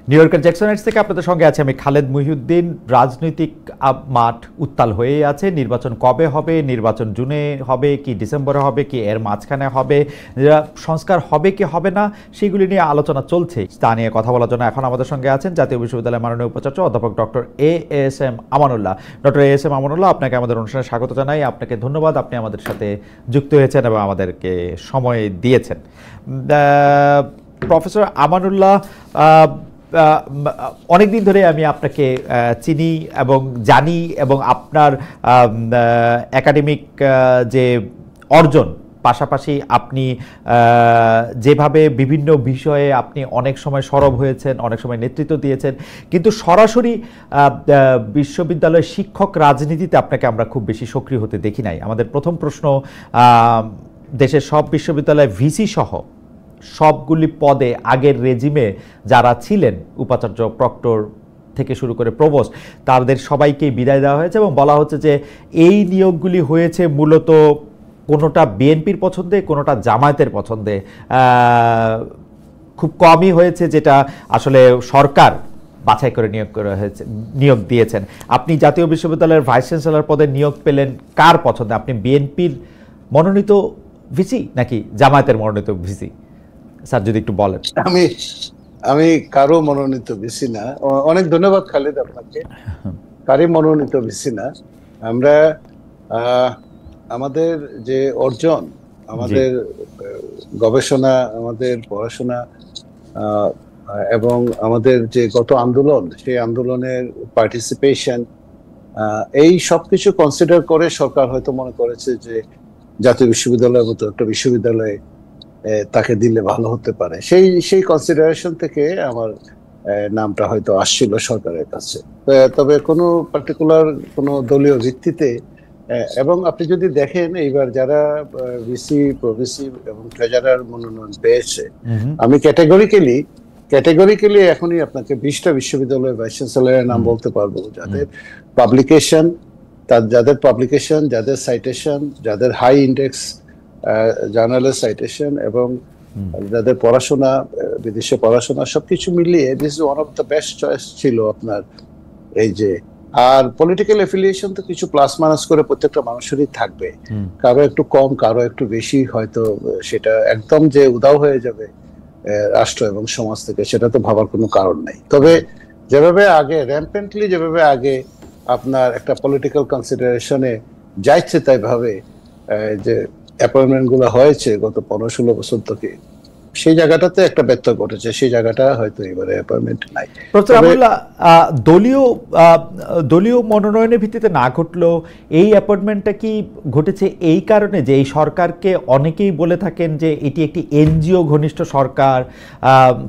New ইয়র্কের Jackson Heights থেকে আপনাদের সঙ্গে আছে আমি খালেদ মহিউদ্দিন। রাজনৈতিক মাঠ উত্তাল হয়েই আছে। নির্বাচন কবে হবে, নির্বাচন জুনে হবে কি ডিসেম্বরে হবে কি এর মাঝখানে হবে, সংস্কার হবে কি হবে না, সেগুলি নিয়ে আলোচনা চলছে। তা নিয়ে কথা বলার জন্য এখন আমাদের সঙ্গে আছেন জাতীয় বিশ্ববিদ্যালয়ের মাননীয় উপাচার্য অধ্যাপক doctor ASM Amanullah. Doctor ASM Amanullah, আপনাকে আমাদের অনুষ্ঠানে স্বাগত জানাই। আপনাকে ধন্যবাদ, আপনি আমাদের সাথে যুক্ত হয়েছেন এবং আমাদেরকে সময় দিয়েছেন। প্রফেসর আমানুল্লাহ, অনেক দিন ধরে আমি আপনাকে চিনি এবং জানি, এবং আপনার একাডেমিক যে অর্জন, পাশাপাশি আপনি যেভাবে বিভিন্ন বিষয়ে আপনি অনেক সময় সরব হয়েছেন, অনেক সময় নেতৃত্ব দিয়েছেন, কিন্তু সরাসরি বিশ্ববিদ্যালয়ের শিক্ষক রাজনীতিতে আপনাকে আমরা খুব বেশি সক্রিয় হতে দেখি নাই। আমাদের প্রথম প্রশ্ন, দেশের সব বিশ্ববিদ্যালয়ে ভিসি সহ সবগুলি পদে আগের রেজিমে যারা ছিলেন, উপাচার্য, প্রক্টর থেকে শুরু করে প্রভোস্ট, তাদের সবাইকেই বিদায় দেওয়া হয়েছে এবং বলা হচ্ছে যে এই নিয়োগগুলি হয়েছে মূলত কোনোটা বিএনপির পছন্দে, কোনোটা জামায়াতের পছন্দে, খুব কমই হয়েছে যেটা আসলে সরকার বাছাই করে নিয়োগ দিয়েছেন। আপনি জাতীয় বিশ্ববিদ্যালয়ের ভাইস চ্যান্সেলর পদে নিয়োগ পেলেন কার পছন্দে? আপনি বিএনপির মনোনীত ভিসি নাকি জামায়াতের মনোনীত ভিসি? স্যার যদি একটু বলেন। আমি কারো মনোনীত ভিসি না। অনেক ধন্যবাদ খালিদ আপনাকে। কারো মনোনীত ভিসি না। আমরা আমাদের যে অর্জন, আমাদের গবেষণা, আমাদের পড়াশোনা এবং আমাদের যে গত আন্দোলন, সেই আন্দোলনের পার্টিসিপেশন, এই সবকিছু কনসিডার করে সরকার হয়তো মনে করেছে যে জাতীয় বিশ্ববিদ্যালয়ের মতো একটা বিশ্ববিদ্যালয়ে তাকে দিলে ভালো হতে পারে। সেই কনসিডারেশন থেকে আমার নামটা হয়তো আসছিল সরকারের কাছে। তবে কোনো পার্টিকুলার কোনো দলীয় ভিত্তিতে, এবং আপনি যদি দেখেন এইবার যারা ভিসি, প্রভিসি এবং ট্রেজারার মনোনয়ন পেয়েছে, আমি ক্যাটেগরিক্যালি এখনই আপনাকে 20টা বিশ্ববিদ্যালয়ের ভাইস চ্যান্সেলরের নাম বলতে পারবো, যাদের পাবলিকেশন, যাদের সাইটেশন, যাদের হাই ইন্ডেক্স জার্নালের সাইটেশন এবং যাদের পড়াশোনা, বিদেশে পড়াশোনা, সবকিছু মিলিয়ে this is one of the best choice ছিল আপনার। এই যে আর পলিটিক্যাল এফিলিয়েশন তো কিছু প্লাস মাইনাস করে প্রত্যেকটা মানুষেরই থাকবে, কারো একটু কম, কারো একটু বেশি, হয়তো সেটা একদম যে উধাও হয়ে যাবে রাষ্ট্র এবং সমাজ থেকে, সেটা তো ভাবার কোনো কারণ নাই। তবে যেভাবে আগে আপনার একটা পলিটিক্যাল কনসিডারেশনে যাইছে তাই ভাবে যে অ্যাপয়েন্টমেন্ট গুলো হয়েছে গত 15-16 বছর থেকে, সেই জায়গাটাতে একটা ব্যত্যয় ঘটেছে। সেই জায়গাটা হয়তো এবারে অ্যাপয়েন্টমেন্ট নাই। দলীয় মনোনয়নের ভিত্তিতে না ঘটলেও এই অ্যাপয়েন্টমেন্টটা কি ঘটেছে এই কারণে যে এই সরকারকে অনেকেই বলে থাকেন যে এটি একটি এনজিও ঘনিষ্ঠ সরকার,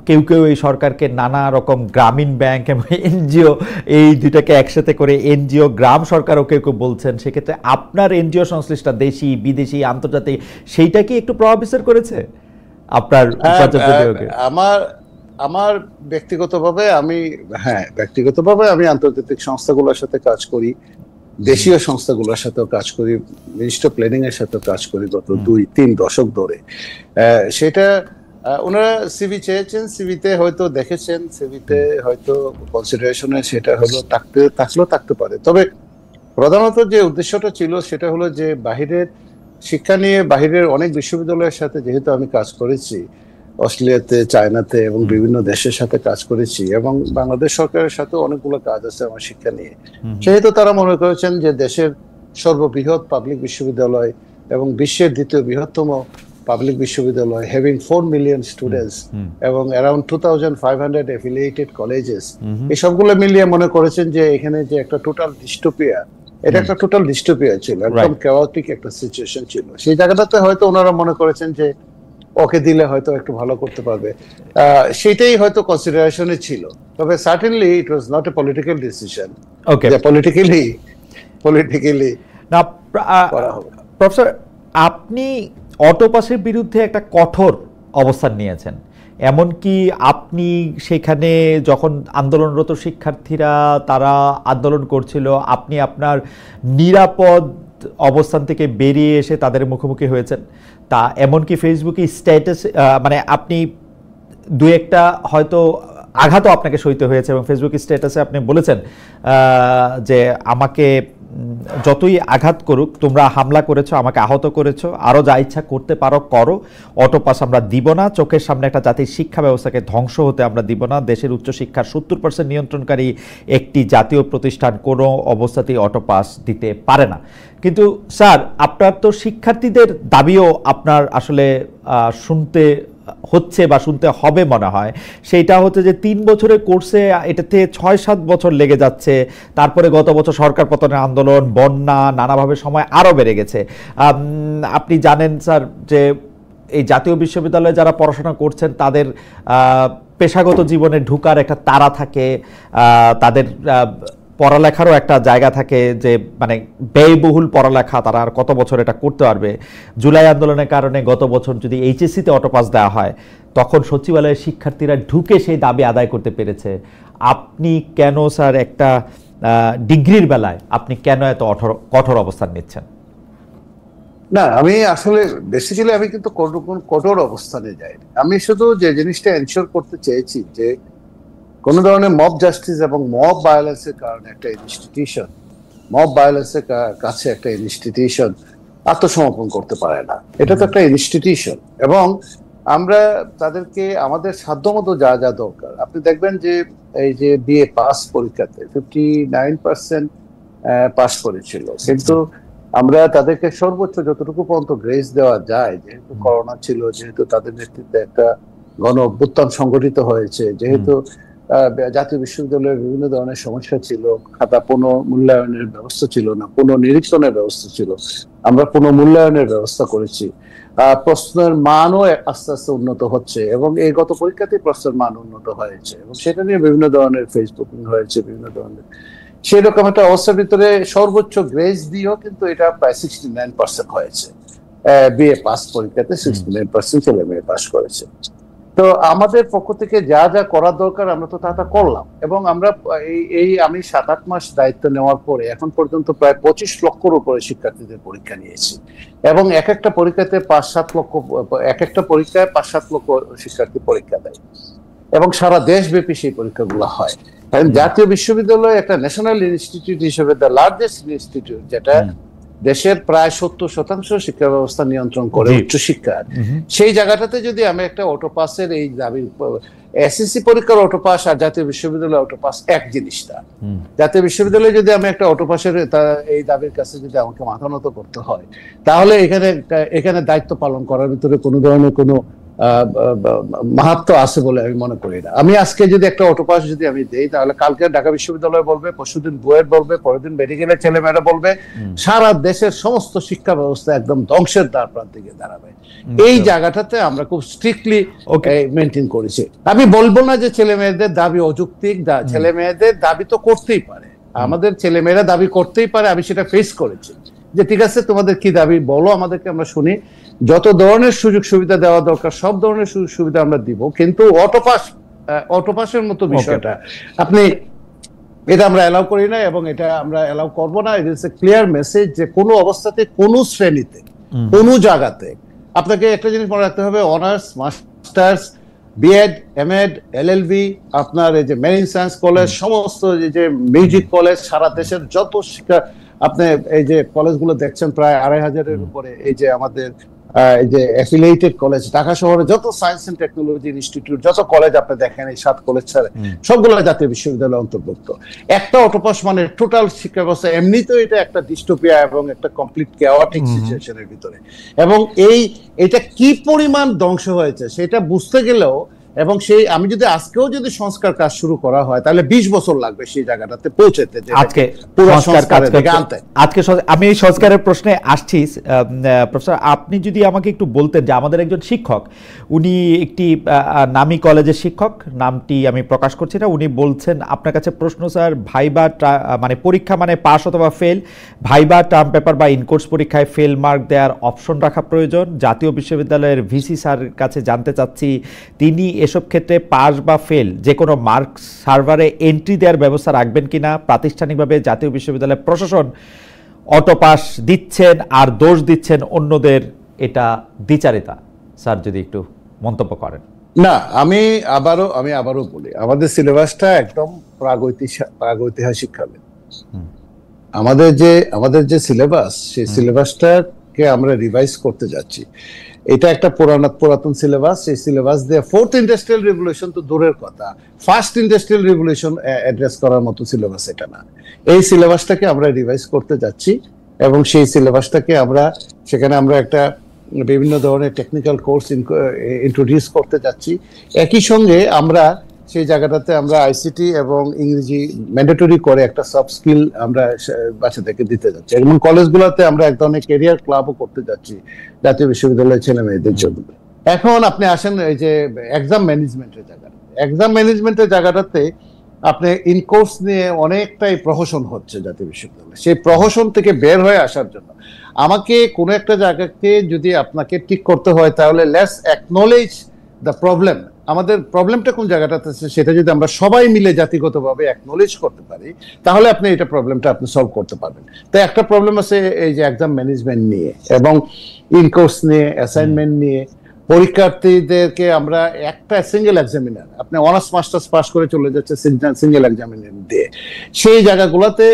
কেউ কেউ এই সরকারকে নানা রকম গ্রামীণ ব্যাংক এবং এনজিও, এই দুইটাকে একসাথে করে এনজিও গ্রাম সরকারও কেউ কেউ বলছেন। সেক্ষেত্রে আপনার এনজিও সংশ্লিষ্ট দেশি বিদেশি আন্তর্জাতিক, সেইটা কি একটু প্রভাব বিস্তার করেছে আপনার? আমার ব্যক্তিগতভাবে আমি আন্তর্জাতিক সংস্থাগুলোর সাথে কাজ করি, দেশীয় সংস্থাগুলোর সাথেও কাজ করি, মিনিস্ট্রি অফ প্ল্যানিং এর সাথে কাজ করি গত 2-3 দশক ধরে। সেটা ওনারা সিভি চেয়েছেন, সিভিতে হয়তো দেখেছেন, সিভিতে হয়তো কনসিডারেশনে সেটা হলো থাকতে পারে। তবে প্রধানত যে উদ্দেশ্যটা ছিল সেটা হলো যে বাহিরের শিক্ষা নিয়ে বাহিরের অনেক বিশ্ববিদ্যালয়ের সাথে যেহেতু আমি কাজ করেছি, অস্ট্রেলিয়াতে, চায়নাতে এবং বিভিন্ন দেশের সাথে কাজ করেছি, এবং বাংলাদেশ সরকারের সাথে অনেকগুলো কাজ আছে আমার শিক্ষা নিয়ে, সেহেতু তারা মনে করেছেন যে দেশের সর্ববৃহৎ পাবলিক বিশ্ববিদ্যালয় এবং বিশ্বের দ্বিতীয় বৃহত্তম পাবলিক বিশ্ববিদ্যালয়, হ্যাভিং 4 মিলিয়ন স্টুডেন্টস এবং অ্যারাউন্ড 2500 অ্যাফিলিয়েটেড কলেজেস, এই সবগুলো মিলিয়ে মনে করেছেন যে এখানে যে একটা টোটাল ডিস্টোপিয়া, এটা একটা টোটাল ডিস্টোপিয়া ছিল, একদম chaotic একটা সিচুয়েশন ছিল। সেই জায়গাটাতে হয়তো ওনারা মনে করেছেন যে ওকে দিলে হয়তো একটু ভালো করতে পারবে, সেটাই হয়তো কনসিডারেশনে ছিল। তবে certainly it was not a political decision. Okay, politically না। প্রফেসর, আপনি অটোপাসের বিরুদ্ধে একটা কঠোর অবস্থান নিয়েছেন, এমনকি আপনি সেখানে যখন আন্দোলনরত শিক্ষার্থীরা তারা আন্দোলন করছিল, আপনি আপনার নিরাপদ অবস্থান থেকে বেরিয়ে এসে তাদের মুখোমুখি হয়েছেন। তা এমনকি ফেসবুকে স্ট্যাটাস, মানে আপনি দু একটা হয়তো আঘাতও আপনাকে সইতে হয়েছে এবং ফেসবুক স্ট্যাটাসে আপনি বলেছেন যে আমাকে যতই আঘাত করুক তোমরা হামলা করেছো, আমাকে আহত করেছো, আরও যা ইচ্ছা করতে পারো করো, অটোপাস আমরা দিব না, চোখের সামনে একটা জাতির শিক্ষা ব্যবস্থাকে ধ্বংস হতে আমরা দিব না। দেশের উচ্চশিক্ষার 70% নিয়ন্ত্রণকারী একটি জাতীয় প্রতিষ্ঠান কোনো অবস্থাতেই অটোপাস দিতে পারে না। কিন্তু স্যার, আপনার তো শিক্ষার্থীদের দাবিও আপনার আসলে শুনতে হচ্ছে বা শুনতে হবে মনে হয়। সেইটা হচ্ছে যে 3 বছরের কোর্সে এটাতে 6-7 বছর লেগে যাচ্ছে, তারপরে গত বছর সরকার পতনের আন্দোলন, বন্যা, নানাভাবে সময় আরও বেড়ে গেছে। আপনি জানেন স্যার যে এই জাতীয় বিশ্ববিদ্যালয়ে যারা পড়াশোনা করছেন তাদের পেশাগত জীবনে ঢুকার একটা তাড়া থাকে, তাদের পড়ালেখারও একটা জায়গা থাকে যে মানে ব্যয়বহুল পড়ালেখা, তারা আর কত বছর এটা করতে পারবে। জুলাই আন্দোলনের কারণে গত বছর যদি এইচএসসিতে অটোপাস দেওয়া হয় তখন সচিবালয়ের শিক্ষার্থীরা ঢুকে সেই দাবি আদায় করতে পেরেছে। আপনি কেন স্যার একটা ডিগ্রির বেলায় আপনি কেন এত কঠোর অবস্থান নিচ্ছেন? না, আমি আসলে বেসিক্যালি আমি কিন্তু কঠোর অবস্থানে যাইনি। আমি শুধু যে জিনিসটা এনশিওর করতে চেয়েছি যে কোন ধরনের মব জাস্টিস এবং মব ভায়োলেন্সের কারণে একটা ইনস্টিটিউশন, মব ভায়োলেন্সের কাছে একটা ইনস্টিটিউশন আত্মসমর্পণ করতে পারে না। এটা তো একটা ইনস্টিটিউশন, এবং আমরা তাদেরকে আমাদের সাধ্যমতো যা যা দরকার, আপনি দেখবেন যে এই যে বিএ পাস পরীক্ষাতে 59% পাস করেছিল, কিন্তু আমরা তাদেরকে সর্বোচ্চ যতটুকু পর্যন্ত গ্রেস দেওয়া যায়, যেহেতু করোনা ছিল, যেহেতু তাদের নেতৃত্বে একটা গণ অভ্যুত্থান সংগঠিত হয়েছে, যেহেতু জাতীয় বিশ্ববিদ্যালয়ের বিভিন্ন ধরনের সমস্যা ছিল, খাতা পুনঃমূল্যায়নের ব্যবস্থা ছিল না, পুনঃনিরীক্ষণের ব্যবস্থা ছিল, আমরা পুনঃমূল্যায়নের ব্যবস্থা করেছি। প্রশ্নের মানও আস্তে আস্তে উন্নত হচ্ছে, এবং এই গত পরীক্ষাতেই প্রশ্নের মান উন্নত হয়েছে, এবং সেটা নিয়ে বিভিন্ন ধরনের ফেসবুকিং হয়েছে, বিভিন্ন ধরনের সেরকম একটা অবস্থার ভিতরে সর্বোচ্চ গ্রেস দিয়েও কিন্তু এটা প্রায় 69% হয়েছে। বিএ পাস পরীক্ষাতে 69% ছেলে মেয়ে পাস করেছে। তো আমাদের পক্ষ থেকে যা যা করার দরকার আমরা তো তা করলাম, এবং আমরা আমি 7-8 মাস দায়িত্ব নেওয়ার পরে এখন পর্যন্ত প্রায় 25 লক্ষর উপরে শিক্ষার্থীদের পরীক্ষা নিয়েছি, এবং এক একটা পরীক্ষাতে 5-7 লক্ষ, এক একটা পরীক্ষায় 5-7 লক্ষ শিক্ষার্থী পরীক্ষা দেয়, এবং সারা দেশব্যাপী সেই পরীক্ষাগুলো হয়। কারণ জাতীয় বিশ্ববিদ্যালয় একটা ন্যাশনাল ইনস্টিটিউট হিসেবে দ্য লার্জেস্ট ইনস্টিটিউট, যেটা দেশের প্রায় 70% শিক্ষা ব্যবস্থা নিয়ন্ত্রণ করে উচ্চশিক্ষার, সেই জায়গাটাতে যদি আমি একটা অটোপাসের এই দাবি, এসএসসি পরীক্ষার অটোপাস আর জাতীয় বিশ্ববিদ্যালয় অটোপাস এক জিনিসটা, জাতীয় বিশ্ববিদ্যালয়ে যদি আমি একটা অটোপাসের এই দাবির কাছে যদি আমাকে মাথা নত করতে হয়, তাহলে এখানে দায়িত্ব পালন করার ভিতরে কোনো ধরনের কোনো মাহাত্ম আছে বলে আমি মনে করি না। আমি আজকে যদি একটা অটোপাস যদি আমি দেই, তাহলে কালকে ঢাকা বিশ্ববিদ্যালয় বলবে, পরশুদিন বুয়েট বলবে, পরের দিন মেডিকেলের ছেলেমেয়েরা বলবে, সারা দেশের সমস্ত শিক্ষা ব্যবস্থা একদম ধ্বংসের দ্বার প্রান্তে গিয়ে দাঁড়াবে। এই জায়গাটাতে আমরা খুব স্ট্রিক্টলি মেনটেন করেছি। আমি বলবো না যে ছেলে মেয়েদের দাবি অযৌক্তিক, ছেলে মেয়েদের দাবি তো করতেই পারে, আমাদের ছেলে মেয়েরা দাবি করতেই পারে। আমি সেটা ফেস করেছি যে ঠিক আছে, তোমাদের কি দাবি বলো, আমাদেরকে, আমরা শুনি, যত ধরনের সুযোগ সুবিধা দেওয়া দরকার সব ধরনের সুযোগ সুবিধা আমরা দিব, কিন্তু অটোপাসের মতো বিষয়টা আপনি, এটা আমরা অ্যালাউ করি না, এবং এটা আমরা অ্যালাউ করবো না। It is a clear message যে কোনো অবস্থাতে, কোনো শ্রেণীতে, কোনো জায়গাতে আপনাকে একটা জিনিস মনে রাখতে হবে, honours, masters, BEd, MEd, LLB, আপনার এই যে মেরিন সায়েন্স কলেজ, সমস্ত যে মিউজিক কলেজ, সারা দেশের যত শিক্ষা, আপনি এই যে কলেজগুলো দেখছেন প্রায় 2500-এর উপরে, এই যে আমাদের এই যে অ্যাফিলিয়েটেড কলেজ, ঢাকা শহরে যত সায়েন্স এন্ড টেকনোলজি ইনস্টিটিউট, যত কলেজ আপনি দেখেন, এই 7 কলেজ ছাড়া সবগুলো জাতীয় বিশ্ববিদ্যালয় অন্তর্ভুক্ত। একটা অটোপাস মানে টোটাল শিক্ষা ব্যবস্থা, এমনিতেও এটা একটা ডিস্টোপিয়া এবং একটা কমপ্লিট কেওয়াটিক সিচুয়েশনের ভিতরে, এবং এটা কি পরিমাণ ধ্বংস হয়েছে সেটা বুঝতে গেলেও, এবং সেই আমি যদি আজকেও যদি সংস্কার কাজ শুরু করা হয়, তাহলে 20 বছর লাগবে সেই জায়গাটাতে পৌঁছাতে। আজকে আমি এই সংস্কারের প্রশ্নে আসছি। প্রফেসর, আপনি যদি আমাকে একটু বলতেন যে আমাদের একজন শিক্ষক, উনি একটি নামী কলেজের শিক্ষক, নামটি আমি প্রকাশ করছি না, উনি বলছেন আপনার কাছে প্রশ্ন স্যার, ভাইবা মানে পরীক্ষা মানে পাস অথবা ফেল, ভাইবা, টার্ম পেপার বা ইনকোর্স পরীক্ষায় ফেল মার্ক দেওয়ার অপশন রাখা প্রয়োজন। জাতীয় বিশ্ববিদ্যালয়ের ভিসি স্যারের কাছে জানতে চাচ্ছি, তিনি এসব ক্ষেত্রে পাস বা ফেল যে কোনো মার্ক সার্ভারে এন্ট্রি দেওয়ার ব্যবস্থা রাখবেন কিনা। প্রাতিষ্ঠানিকভাবে জাতীয় বিশ্ববিদ্যালয়ের প্রশাসন অটোপাস দিচ্ছেন আর দোষ দিচ্ছেন অন্যদের, এটা দ্বিচারিতা। স্যার যদি একটু মন্তব্য করেন। না, আমি আবারও বলি, আমাদের সিলেবাসটা একদম প্রাগৈতিহাসিক কালে। আমাদের যে সিলেবাস, সেই সিলেবাসটাকে আমরা রিভাইজ করতে যাচ্ছি। এটা একটা পুরাতন সিলেবাস। সেই সিলেবাস দিয়ে ফোর্থ ইন্ডাস্ট্রিয়াল রিভলিউশন তো দূরের কথা, ফার্স্ট ইন্ডাস্ট্রিয়াল রিভলিউশন অ্যাড্রেস করার মতো সিলেবাস এটা না। এই সিলেবাসটাকে আমরা রিভাইজ করতে যাচ্ছি এবং সেই সিলেবাসটাকে সেখানে আমরা একটা বিভিন্ন ধরনের টেকনিক্যাল কোর্স ইন্ট্রোডিউস করতে যাচ্ছি। একই সঙ্গে আমরা সেই জায়গাটাতে আমরা আইসিটি এবং ইংরেজি ম্যান্ডেটরি করে একটা সফট স্কিল আমরা বাচ্চাদেরকে দিতে যাচ্ছি। এবং কলেজগুলোতে আমরা এক ধরনের ক্যারিয়ার ক্লাবও করতে যাচ্ছি জাতীয় বিশ্ববিদ্যালয়ের ছেলে মেয়েদের জন্য। এখন আপনি আসেন এই যে এক্সাম ম্যানেজমেন্টের জায়গাটাতে আপনি ইনকোর্স নিয়ে অনেকটাই প্রহসন হচ্ছে জাতীয় বিশ্ববিদ্যালয়ে। সেই প্রহসন থেকে বের হয়ে আসার জন্য আমাকে কোনো একটা জায়গাকে যদি আপনাকে ঠিক করতে হয়, তাহলে লেটস অ্যাকনলেজ দ্য প্রবলেম। আমাদের প্রবলেমটা কোন জায়গাটাতে আছে সেটা যদি আমরা সবাই মিলে জাতিগতভাবে অ্যাকনলেজ করতে পারি, তাহলে আপনি এটা প্রবলেমটা আপনি সলভ করতে পারবেন। তো একটা প্রবলেম আছে এই যে এক্সাম ম্যানেজমেন্ট নিয়ে এবং ইনকোর্স নিয়ে, অ্যাসাইনমেন্ট নিয়ে। পরীক্ষার্থীদেরকে আমরা একটা সিঙ্গেল এক্সামিনার, আপনি অনার্স মাস্টার্স পাস করে চলে যাচ্ছে সিঙ্গেল এক্সামিনার দিয়ে, সেই জায়গাগুলোতে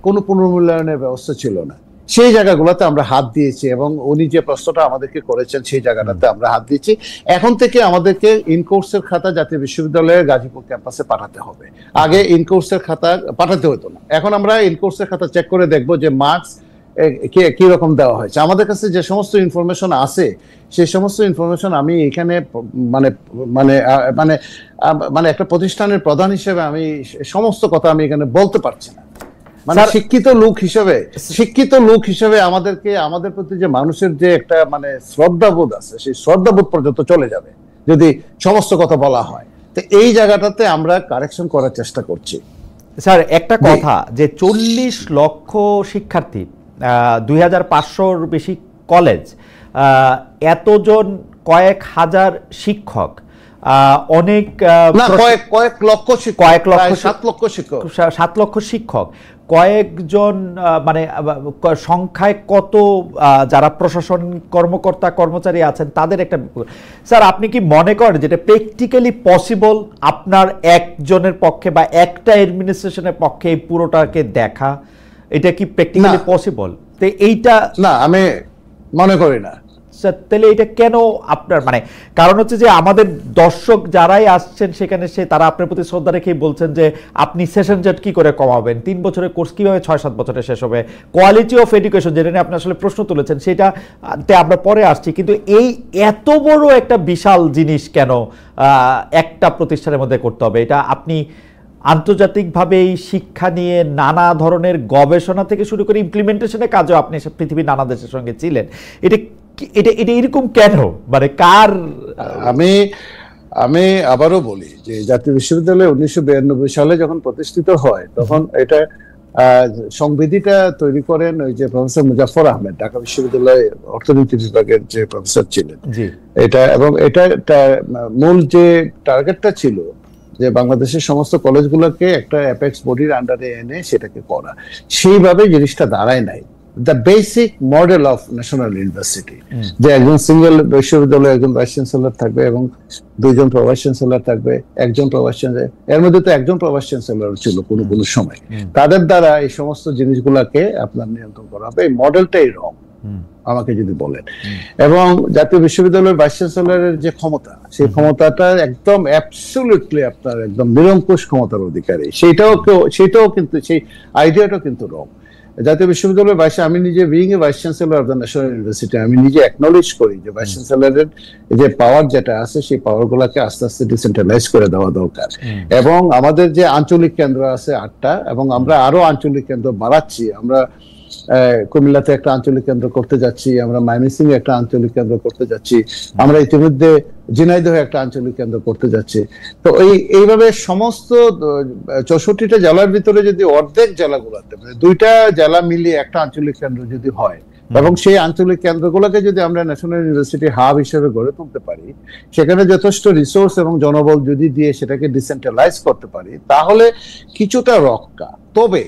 কোনো পুনর্মূল্যায়নের ব্যবস্থা ছিল না। সেই জায়গাগুলোতে আমরা হাত দিয়েছি এবং উনি যে প্রশ্নটা আমাদেরকে করেছেন সেই জায়গাটাতে আমরা হাত দিয়েছি। এখন থেকে আমাদেরকে ইনকোর্সের খাতা জাতীয় বিশ্ববিদ্যালয়ের গাজীপুর ক্যাম্পাসে পাঠাতে হবে। আগে ইনকোর্সের খাতা পাঠাতে হতো না, এখন আমরা ইনকোর্সের খাতা চেক করে দেখবো যে মার্কস কি রকম দেওয়া হয়েছে। আমাদের কাছে যে সমস্ত ইনফরমেশন আছে সেই সমস্ত ইনফরমেশন আমি এখানে মানে মানে মানে মানে একটা প্রতিষ্ঠানের প্রধান হিসেবে আমি সমস্ত কথা আমি এখানে বলতে পারছি না। মানে শিক্ষিত লোক হিসেবে আমাদের প্রতি যে মানুষের যে একটা মানে শ্রদ্ধাবোধ আছে, সেই শ্রদ্ধাবোধ পর্যন্ত চলে যাবে যদি সমস্ত কথা বলা হয়। তো এই জায়গাটাতে আমরা কারেকশন করার চেষ্টা করছি। স্যার, একটা কথা যে 40 লক্ষ শিক্ষার্থী, 2500-র বেশি কলেজ, এতজন, কয়েক হাজার শিক্ষক, অনেক কয়েক লক্ষ 7 লক্ষ শিক্ষক, কয়েকজন মানে সংখ্যায় কত যারা প্রশাসনিক কর্মকর্তা কর্মচারী আছেন তাদের একটা। স্যার, আপনি কি মনে করেন যেটা প্র্যাকটিক্যালি পসিবল আপনার একজনের পক্ষে বা একটা অ্যাডমিনিস্ট্রেশনের পক্ষে এই পুরোটাকে দেখা? এটা কি প্র্যাকটিক্যালি পসিবল? তো এইটা না, আমি মনে করি না। তাহলে এটা কেন আপনার মানে কারণ হচ্ছে যে আমাদের দর্শক যারাই আসছেন সেখানে তারা আপনার প্রতি শ্রদ্ধা রেখেই বলছেন যে আপনি সেশন জেট কি করে কমাবেন, 3 বছরের কোর্স কিভাবে 6-7 বছরে শেষ হবে, কোয়ালিটি অফ এডুকেশন যেটা নিয়ে আপনি আসলে প্রশ্ন তুলেছেন সেটাতে আমরা পরে আসছি। কিন্তু এই এত বড় একটা বিশাল জিনিস কেন একটা প্রতিষ্ঠানের মধ্যে করতে হবে? এটা আপনি আন্তর্জাতিকভাবে এই শিক্ষা নিয়ে নানা ধরনের গবেষণা থেকে শুরু করে ইমপ্লিমেন্টেশনের কাজেও আপনি পৃথিবীর নানা দেশের সঙ্গে ছিলেন, এটা এরকম কেন? মানে কার? আমি আবারও বলি যে জাতীয় বিশ্ববিদ্যালয় 1992 সালে যখন প্রতিষ্ঠিত হয় তখন এটা সংবিধিটা তৈরি করেন ওই যে প্রফেসর মুজাফফর আহমেদ, ঢাকা বিশ্ববিদ্যালয়ের অর্থনীতি বিভাগের যে প্রফেসর ছিলেন। এটা মূল যে টার্গেটটা ছিল যে বাংলাদেশের সমস্ত কলেজগুলোকে একটা অ্যাপেক্স বডির আন্ডারে এনে সেটাকে করা, সেইভাবে জিনিসটা দাঁড়ায় নাই। The basic model of national university, যে একজন সিঙ্গেল বিশ্ববিদ্যালয়ে একজন ভাইস চ্যান্সেলর থাকবে এবং 2জন প্রভাইস চ্যান্সেলর থাকবে, একজন প্রভাইস চ্যান্সেলর, এর মধ্যে তো একজন প্রভাইস চ্যান্সেলর ছিল কোনো সময়। তাদের দ্বারা এই সমস্ত জিনিসগুলোকে আপনার নিয়ন্ত্রণ করা হবে। এই মডেলটাই রং আমাকে যদি বলেন। এবং জাতীয় বিশ্ববিদ্যালয়ের ভাইস চ্যান্সেলরের যে ক্ষমতা, সেই ক্ষমতাটা একদম অ্যাবসলিউটলি আপনার একদম নিরঙ্কুশ ক্ষমতার অধিকারী, সেটাও কিন্তু সেই আইডিয়াটাও কিন্তু রং। জাতীয় বিশ্ববিদ্যালয়ের আমি নিজে being a vice chancellor of the national university, আমি নিজে অ্যাকনলেজ করি যে ভাইস চ্যান্সেলরের যে পাওয়ার যেটা আছে সেই পাওয়ার গুলাকে আস্তে আস্তে ডিসেন্ট্রালাইজ করে দেওয়া দরকার। এবং আমাদের যে আঞ্চলিক কেন্দ্র আছে 8টা, এবং আমরা আরো আঞ্চলিক কেন্দ্র বাড়াচ্ছি। আমরা কুমিল্লাতে একটা আঞ্চলিক কেন্দ্র করতে যাচ্ছি, আমরা ময়মনসিংহ একটা আঞ্চলিক কেন্দ্র করতে যাচ্ছি, আমরা ইতিমধ্যে ঝিনাইদহে একটা আঞ্চলিক কেন্দ্র করতে যাচ্ছি। তো এইভাবে সমস্ত 64টা জেলার ভিতরে যদি অর্ধেক জেলাগুলোতে, মানে 2টা জেলা মিলিয়ে একটা আঞ্চলিক কেন্দ্র যদি হয়, এবং সেই আঞ্চলিক কেন্দ্রগুলোকে যদি আমরা ন্যাশনাল ইউনিভার্সিটি হাব হিসেবে গড়ে তুলতে পারি, সেখানে যথেষ্ট রিসোর্স এবং জনবল যদি দিয়ে সেটাকে ডিসেন্ট্রালাইজ করতে পারি, তাহলে কিছুটা রক্ষা। তবে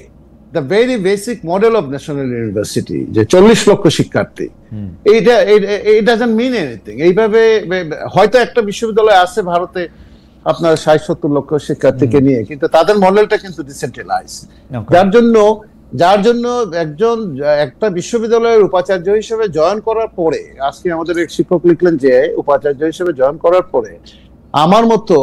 the very basic model of national university, যে 40 লক্ষ শিক্ষার্থী, এইটা ইট ডাজন্ট মিন এনিথিং। এইভাবে হয়তো একটা বিশ্ববিদ্যালয় আছে ভারতে আপনার 60-70 লক্ষ শিক্ষার্থীকে নিয়ে, কিন্তু তাদের মডেলটা কিন্তু ডিসেন্ট্রালাইজ, যার জন্য একটা বিশ্ববিদ্যালয়ের উপাচার্য হিসেবে জয়েন করার পরে, আজকে আমাদের এক শিক্ষক লিখলেন যে উপাচার্য হিসেবে জয়েন করার পরে আমার মতো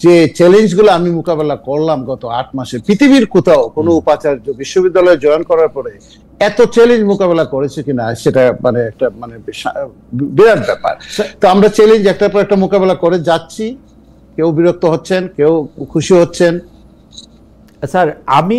যে চ্যালেঞ্জগুলো আমি মোকাবেলা করলাম গত 8 মাসে, পৃথিবীর কোথাও কোনো উপাচার্য বিশ্ববিদ্যালয়ে জয়েন করার পরে এত চ্যালেঞ্জ মোকাবেলা করেছে কিনা, সেটা একটা বিরাট ব্যাপার। তো আমরা চ্যালেঞ্জ একটার পর একটা মোকাবেলা করে যাচ্ছি, কেউ বিরক্ত হচ্ছেন, কেউ খুশি হচ্ছেন। স্যার, আমি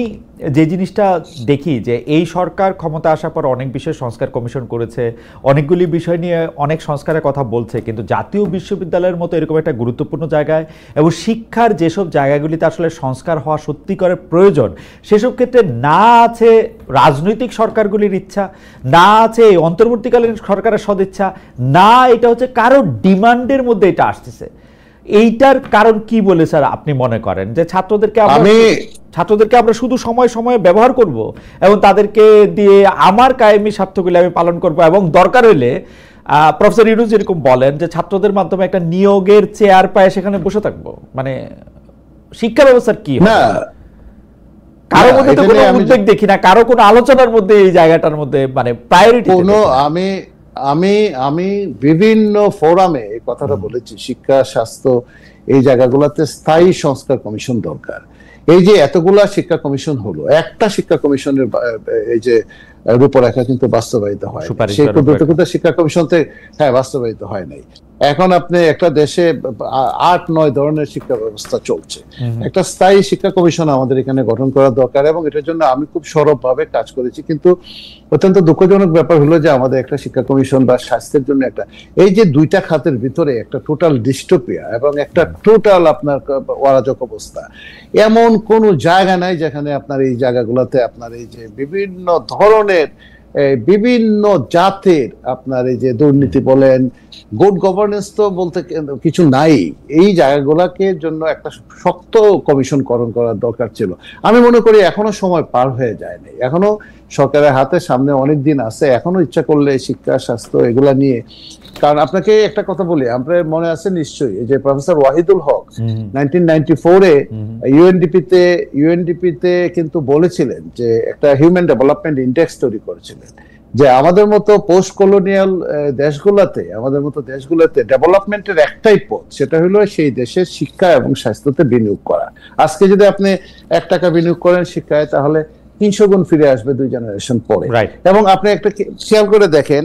যে জিনিসটা দেখি যে এই সরকার ক্ষমতা আসার পর অনেক বিষয় সংস্কার কমিশন করেছে, অনেকগুলি বিষয় নিয়ে অনেক সংস্কারের কথা বলছে, কিন্তু জাতীয় বিশ্ববিদ্যালয়ের মতো এরকম একটা গুরুত্বপূর্ণ জায়গায় এবং শিক্ষার যেসব জায়গাগুলিতে আসলে সংস্কার হওয়া সত্যিকারের প্রয়োজন, সেসব ক্ষেত্রে না আছে রাজনৈতিক সরকারগুলির ইচ্ছা, না আছে এই অন্তর্বর্তীকালীন সরকারের সদিচ্ছা, না এটা হচ্ছে কারো ডিমান্ডের মধ্যে এটা আসতেছে। এইটার কারণ কি বলে স্যার আপনি মনে করেন? যে ছাত্রদেরকে আমরা শুধু সময় সময়ে ব্যবহার করব এবং তাদেরকে দিয়ে আমার কায়েমি স্বার্থগুলি আমি পালন করব, এবং দরকার হলে প্রফেসর ইউনূস যেরকম বলেন যে ছাত্রদের মাধ্যমে একটা নিয়োগের চেয়ার পায় সেখানে বসে থাকবো, মানে শিক্ষা ব্যবস্থার কি না, কারো মধ্যে তো কোনো উদ্বেগ দেখি না, কারো কোনো আলোচনার মধ্যে এই জায়গাটার মধ্যে মানে প্রায়োরিটি কোনো আমি বিভিন্ন ফোরামে এই কথাটা বলেছি, শিক্ষা, স্বাস্থ্য, এই জায়গাগুলোতে স্থায়ী সংস্কার কমিশন দরকার। এই যে এতগুলা শিক্ষা কমিশন হলো, একটা শিক্ষা কমিশনের এই যে রূপরেখা কিন্তু বাস্তবায়িত হয়, সেই পদ্ধতিগত শিক্ষা কমিশন বাস্তবায়িত হয় নাই। এখন আপনি একটা দেশে 8-9 ধরনের শিক্ষা ব্যবস্থা চলছে, একটা স্থায়ী শিক্ষা কমিশন আমাদের এখানে গঠন করা দরকার, এবং এটার জন্য আমি খুব সরবভাবে কাজ করেছি। কিন্তু অত্যন্ত দুঃখজনক ব্যাপার হলো যে আমাদের একটা শিক্ষা কমিশন বা স্বাস্থ্যের জন্য একটা, এই যে দুইটা খাতের ভিতরে একটা টোটাল ডিস্টোপিয়া এবং একটা টোটাল আপনার অরাজক অবস্থা, এমন কোন জায়গা নাই যেখানে আপনার এই জায়গাগুলোতে আপনার এই যে বিভিন্ন ধরনের বিভিন্ন জাতের আপনার এই যে দুর্নীতি বলেন, গুড গভর্নেন্স তো বলতে কিছু নাই। এই জায়গাগুলোকে জন্য একটা শক্ত কমিশনকরণ করার দরকার ছিল। আমি মনে করি এখনো সময় পার হয়ে যায়নি, এখনো সরকারের হাতে সামনে অনেক দিন আছে, এখনো ইচ্ছা করলে শিক্ষা, স্বাস্থ্য এগুলা নিয়ে। কারণ আপনাকে একটা কথা বলি, আপনার মনে আছে নিশ্চয়ই যে প্রফেসর ওয়াহিদুল হক 1994-এ ইউএনডিপিতে কিন্তু বলেছিলেন যে একটা হিউম্যান ডেভেলপমেন্ট ইন্ডেক্স তৈরি করেছিলেন, যে আমাদের মতো পোস্ট কলোনিয়াল দেশগুলোতে ডেভেলপমেন্টের একটাই পথ, সেটা হলো সেই দেশের শিক্ষা এবং স্বাস্থ্যতে বিনিয়োগ করা। আজকে যদি আপনি 1 টাকা বিনিয়োগ করেন শিক্ষায়, তাহলে 300 গুণ ফিরে আসবে 2 জেনারেশন পরে। এবং আপনি একটা খেয়াল করে দেখেন,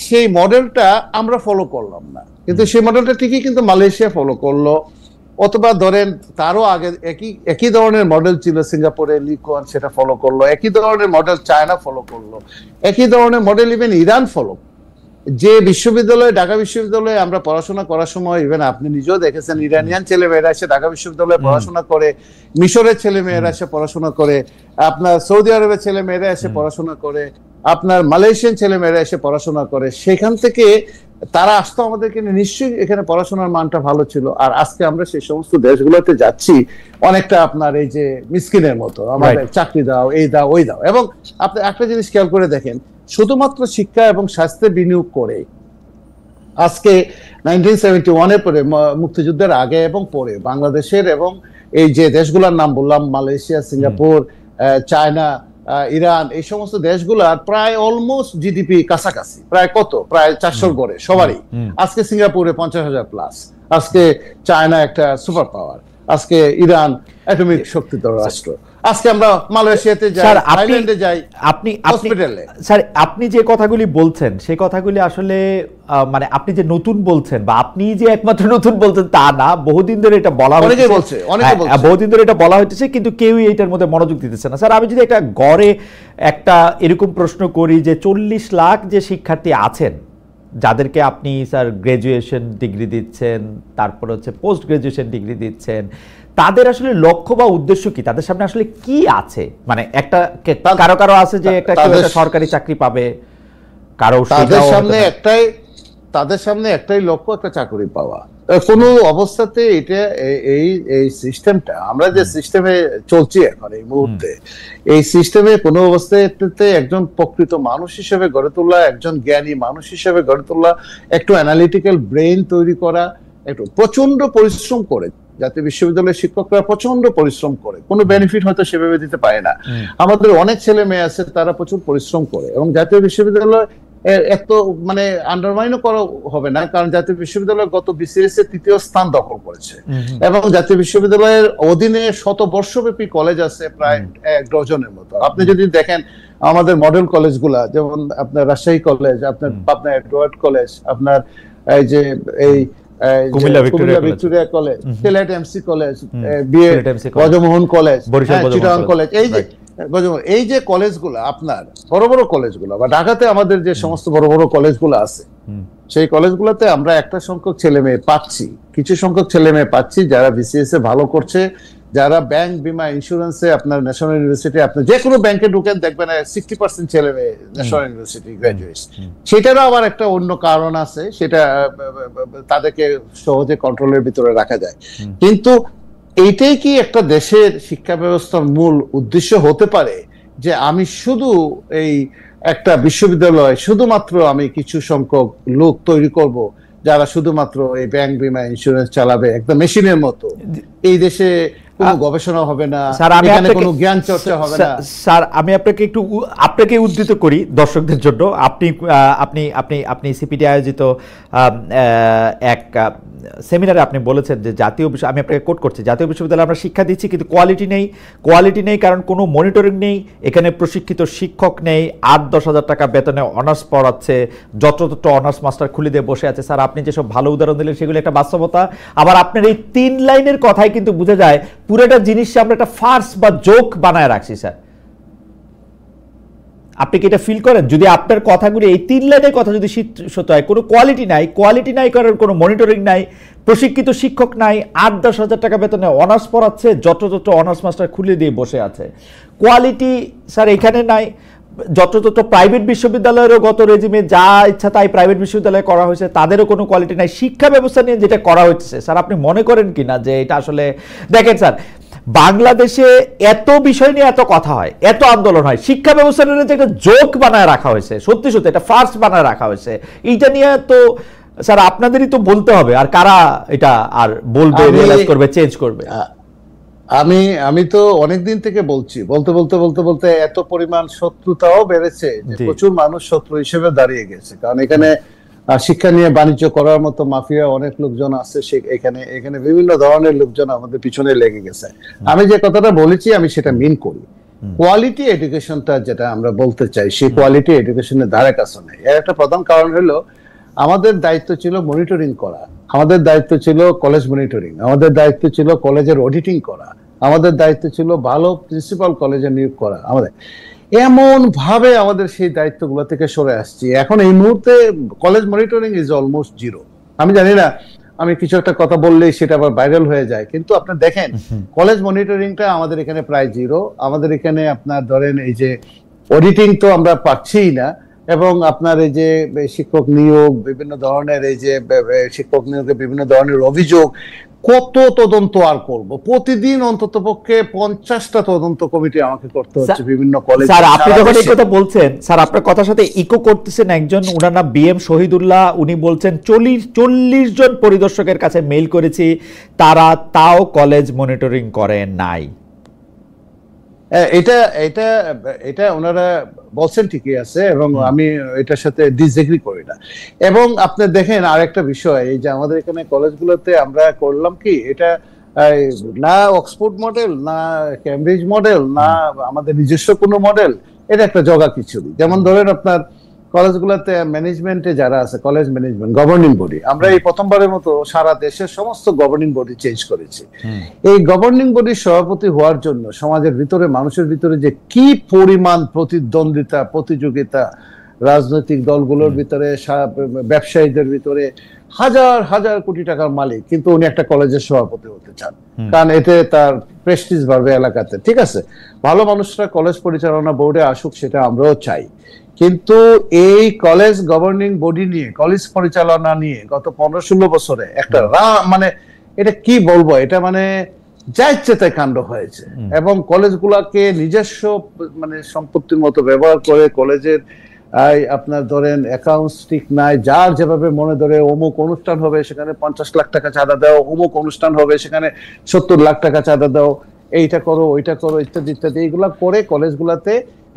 সেই মডেলটা আমরা ফলো করলাম না, কিন্তু সেই মডেলটা ঠিকই কিন্তু মালয়েশিয়া ফলো করলো, অথবা ধরেন তারও আগে একই ধরনের মডেল ছিল সিঙ্গাপুরে, লি কুয়ান সেটা ফলো করলো, একই ধরনের মডেল চায়না ফলো করলো, একই ধরনের মডেল ইভেন ইরান ফলো। যে বিশ্ববিদ্যালয়ে, ঢাকা বিশ্ববিদ্যালয়ে আমরা পড়াশোনা করার সময়, ইভেন আপনি নিজেও দেখেছেন, ইরানিয়ান ছেলেমেয়েরা এসে ঢাকা বিশ্ববিদ্যালয়ে পড়াশোনা করে, মিশরের ছেলেমেয়েরা এসে পড়াশোনা করে, আপনার সৌদি আরবের ছেলেমেয়েরা এসে পড়াশোনা করে, আপনার মালয়েশিয়ান ছেলেমেয়েরা এসে পড়াশোনা করে। সেখান থেকে তারা আসতো আমাদেরকে, নিশ্চয়ই এখানে পড়াশোনার মানটা ভালো ছিল। আর আজকে আমরা সেই সমস্ত দেশগুলোতে যাচ্ছি অনেকটা আপনার এই যে মিসকিনের মতো, আমাদের চাকরি দাও, এই দাও, ওই দাও। এবং আপনি একটা জিনিস খেয়াল করে দেখেন, শুধুমাত্র শিক্ষা এবং স্বাস্থ্যে বিনিয়োগ করে আজকে 1971-এর পরে, মুক্তিযুদ্ধের আগে এবং পরে, বাংলাদেশের এবং এই যে দেশগুলোর নাম বললাম, মালয়েশিয়া, সিঙ্গাপুর, চায়না, ইরান, এই সমস্ত দেশগুলার প্রায় অলমোস্ট জিডিপি কাছাকাছি, প্রায় কত, প্রায় 400 গড়ে সবারই। আজকে সিঙ্গাপুরে 50,000 প্লাস, আজকে চায়না একটা সুপার পাওয়ার, আজকে ইরান অ্যাটমিক শক্তিধর রাষ্ট্র, আজকে আমরা মালয়েশিয়াতে যাই, থাইল্যান্ডে যাই, স্যার আপনি যে কথাগুলি বলছেন সেই কথাগুলি আসলে মানে আপনি যে নতুন বলছেন বা আপনি যে একমাত্র নতুন বলছেন তা না, বহুদিন ধরে এটা বলা হচ্ছে, বহুদিন ধরে এটা বলা হচ্ছে, কিন্তু কেউই এটার মধ্যে মনোযোগ দিতেছে না। স্যার আমি যদি একটা গড়ে একটা এরকম প্রশ্ন করি যে 40 লাখ যে শিক্ষার্থী আছেন, যাদেরকে আপনি স্যার গ্র্যাজুয়েশন ডিগ্রি দিচ্ছেন, তারপর হচ্ছে পোস্ট গ্র্যাজুয়েশন ডিগ্রি দিচ্ছেন, তাদের আসলে লক্ষ্য বা উদ্দেশ্য কি? তাদের সামনে আসলে কি আছে? মানে একটা কারো আছে যে একটা সরকারি চাকরি পাবে, কারো তাদের সামনে একটাই লক্ষ্য, একটা চাকরি পাওয়া। কোনো অবস্থাতে এটা এই এই সিস্টেমটা, আমরা যে সিস্টেমে চলছি এখন এই মুহূর্তে, এই সিস্টেমে কোনো অবস্থাতে একজন প্রকৃত মানুষ হিসেবে গড়ে তোলা, একজন জ্ঞানী মানুষ হিসেবে গড়ে তোলা, একটু অ্যানালিটিক্যাল ব্রেইন তৈরি করা, একটু প্রচন্ড পরিশ্রম করে, জাতীয় বিশ্ববিদ্যালয়ের শিক্ষকরা প্রচন্ড পরিশ্রম করে, কোনো বেনিফিট হয়তো সেভাবে দিতে পারে না। আমাদের অনেক ছেলে মেয়ে আছে তারা প্রচুর পরিশ্রম করে, এবং জাতীয় বিশ্ববিদ্যালয় এত মানে আন্ডারমাইনও করা হবে না, কারণ জাতীয় বিশ্ববিদ্যালয় গত বিসিএস এর ৩য় স্থান দখল করেছে, এবং জাতীয় বিশ্ববিদ্যালয়ের অধীনে শতবর্ষব্যাপী কলেজ আছে প্রায় ১ ডজনের মতো। আপনি যদি দেখেন আমাদের মডেল কলেজগুলা, যেমন আপনার রাজশাহী কলেজ, আপনার পাবনা এডওয়ার্ড কলেজ, আপনার এই যে এই Comilla Victoria college, Sylhet MC college, Brajamohan college, Chittagong college, এই যে কলেজগুলো আপনার বড় বড় কলেজগুলো, বা ঢাকাতে আমাদের যে সমস্ত বড় বড় কলেজগুলো আছে, সেই কলেজগুলোতে আমরা একটা সংখ্যক ছেলে মেয়ে পাচ্ছি, কিছু সংখ্যক ছেলে মেয়ে পাচ্ছি যারা বিসিএস এ ভালো করছে, যারা ব্যাংক, বিমা, ইন্স্যুরেন্সে, আপনার ন্যাশনাল ইউনিভার্সিটি, আপনি যে কোনো ব্যাংকে ঢুকেন দেখবেন 60% ছেলে মেয়ে ন্যাশনাল ইউনিভার্সিটি গ্রাজুয়েটস। সেটারও আবার একটা অন্য কারণ আছে, সেটা তাদেরকে সহজে কন্ট্রোলের ভিতরে রাখা যায়। কিন্তু এইটাই কি একটা দেশের শিক্ষা ব্যবস্থার মূল উদ্দেশ্য হতে পারে, যে আমি শুধু এই একটা বিশ্ববিদ্যালয় শুধুমাত্র আমি কিছু সংখ্যক লোক তৈরি করব যারা শুধুমাত্র এই ব্যাংক, বিমা, ইন্স্যুরেন্স চালাবে একদম মেশিনের মতো, এই দেশে কোনো গবেষণা হবে না, এখানে কোনো জ্ঞান চর্চা হবে না? স্যার, আমি আপনাকে উদ্ধৃত করি দর্শকদের জন্য। আপনি আপনি আপনি আপনি সিপিটি আয়োজিত এক সেমিনারে আপনি বলেছেন যে জাতীয় বিষয়, আমি আপনাকে কোট করছি, জাতীয় বিশ্ববিদ্যালয়ে আমরা শিক্ষা দিচ্ছি কিন্তু কোয়ালিটি নেই কারণ কোনো মনিটরিং নেই, এখানে প্রশিক্ষিত শিক্ষক নেই, ৮-১০ হাজার টাকা বেতনে অনার্স পড়াচ্ছে, যত্রতত্র অনার্স মাস্টার খুলে দিয়ে বসে আছে। স্যার, আপনি যেসব ভালো উদাহরণ দিলেন সেগুলো একটা বাস্তবতা। আবার আপনার এই ৩ লাইনের কথাই কিন্তু বোঝা যায় পুরোটা জিনিসটা আমরা একটা ফার্স বা জোক বানায় রাখছি। স্যার, আপনি কি এটা ফিল করেন? যদি আপনার কথাগুলি এই ৩ লাইনের কথা যদি সত্য হয়, কোনো কোয়ালিটি নাই করার কোনো মনিটরিং নাই, প্রশিক্ষিত শিক্ষক নাই, ৮-১০ হাজার টাকা বেতনে অনার্স পড়াচ্ছে, যত্রতত্র অনার্স মাস্টার খুলে দিয়ে বসে আছে, কোয়ালিটি স্যার এখানে নাই। যত্রতত্র প্রাইভেট বিশ্ববিদ্যালয়েরও গত রেজিমে যা ইচ্ছা তাই প্রাইভেট বিশ্ববিদ্যালয়ে করা হয়েছে, তাদেরও কোনো কোয়ালিটি নাই। শিক্ষা ব্যবস্থা নিয়ে যেটা করা হচ্ছে স্যার, আপনি মনে করেন কিনা যে এটা আসলে, দেখেন স্যার, বাংলাদেশে এত বিষয় নিয়ে এত কথা হয়, এত আন্দোলন হয়, শিক্ষা ব্যবস্থা নিয়ে যে একটা জোক বানায় রাখা হয়েছে, সত্যি এটা ফার্স বানায় রাখা হয়েছে, এইটা নিয়ে তো স্যার আপনাদেরই তো বলতে হবে, আর কারা এটা আর বলবে, রিয়েলাইজ করবে, চেঞ্জ করবে? আমি তো অনেকদিন থেকে বলছি, বলতে এত পরিমাণ শত্রুতাও বেড়েছে যে প্রচুর মানুষ শত্রু হিসেবে দাঁড়িয়ে গেছে, কারণ এখানে শিক্ষা নিয়ে বাণিজ্য করার মতো মাফিয়া অনেক লোকজন আছে, এখানে বিভিন্ন ধরনের লোকজন আমাদের পিছনে লেগে গেছে। আমি যে কথাটা বলেছি আমি সেটা মিন করি। কোয়ালিটি এডুকেশনটা যেটা আমরা বলতে চাই, সেই কোয়ালিটি এডুকেশনের ধারে কাছে নেই। এর একটা প্রধান কারণ হলো আমাদের দায়িত্ব ছিল মনিটরিং করা, আমাদের দায়িত্ব ছিল কলেজ মনিটরিং, আমাদের দায়িত্ব ছিল কলেজের অডিটিং করা, আমাদের দায়িত্ব ছিল ভালো প্রিন্সিপাল কলেজে নিয়োগ করা। এমন ভাবে আমাদের সেই দায়িত্বগুলো থেকে সরে আসছি। এখন এই মুহূর্তে college monitoring is almost zero. আমি জানি না, আমি কিছু একটা কথা বললেই সেটা আবার ভাইরাল হয়ে যায়, কিন্তু আপনি দেখেন কলেজ মনিটরিংটা আমাদের এখানে প্রায় জিরো। আমাদের এখানে আপনার ধরেন এই যে অডিটিং তো আমরা পাচ্ছিই না, এবং আপনার এই যে শিক্ষক নিয়োগ, বিভিন্ন ধরনের এই যে শিক্ষক নিয়োগে বিভিন্ন ধরনের অভিযোগ, কত তদন্ত আর করব? প্রতিদিন অন্তত পক্ষে 50টা তদন্ত কমিটি আমাকে করতে হচ্ছে বিভিন্ন কলেজে। স্যার, আপনি যখন এই কথা বলছেন, স্যার আপনার কথার সাথে ইকো করতেছেন একজন, ওনার নাম BM শহীদুল্লাহ, উনি বলছেন 40 জন পরিদর্শকের কাছে মেইল করেছি, তারা তাও কলেজ মনিটরিং করে নাই। এটা ওনারা বলছেন ঠিকই আছে, এবং আমি এটার সাথে ডিসএগ্রি করি না। এবং আপনি দেখেন আরেকটা বিষয়, এই যে আমাদের এখানে কলেজগুলোতে আমরা করলাম কি, এটা না অক্সফোর্ড মডেল, না ক্যামব্রিজ মডেল, না আমাদের নিজস্ব কোনো মডেল, এটা একটা জগা খিচুড়ি। যেমন ধরেন আপনার কলেজগুলোতে ম্যানেজমেন্টে যারা আছে, কলেজ ম্যানেজমেন্ট, গভর্নিং বডি, আমরা এই প্রথমবারের মতো সারা দেশের সমস্ত গভর্নিং বডি চেঞ্জ করেছি। এই গভর্নিং বডির সভাপতি হওয়ার জন্য সমাজের ভিতরে, মানুষের ভিতরে যে কি পরিমাণ প্রতিদ্বন্দ্বিতা, প্রতিযোগিতা, রাজনৈতিক দলগুলোর ভিতরে, ব্যবসায়ীদের ভিতরে, হাজার হাজার কোটি টাকার মালিক, কিন্তু উনি একটা কলেজের সভাপতি হতে চান, কারণ এতে তার প্রেস্টিজ বাড়বে এলাকাতে। ঠিক আছে, ভালো মানুষরা কলেজ পরিচালনা বোর্ডে আসুক, সেটা আমরাও চাই, কিন্তু এই কলেজ গভর্নিং বডি নিয়ে, কলেজ পরিচালনা নিয়ে গত 15-16 বছরে একটা মানে এটা কি বলবো, এটা মানে যা ইচ্ছে তাই কাণ্ড হয়েছে। এবং কলেজগুলোকে নিজস্ব মানে সম্পত্তির মতো ব্যবহার করে, কলেজের আপনার ধরেন অ্যাকাউন্টস ঠিক নাই, যার যেভাবে মনে ধরে অমুক অনুষ্ঠান হবে সেখানে 50 লাখ টাকা চাঁদা দাও, অমুক অনুষ্ঠান হবে সেখানে 70 লাখ টাকা চাঁদা দাও, এইটা করো ওইটা করো ইত্যাদি ইত্যাদি, এগুলা করে কলেজগুলাতে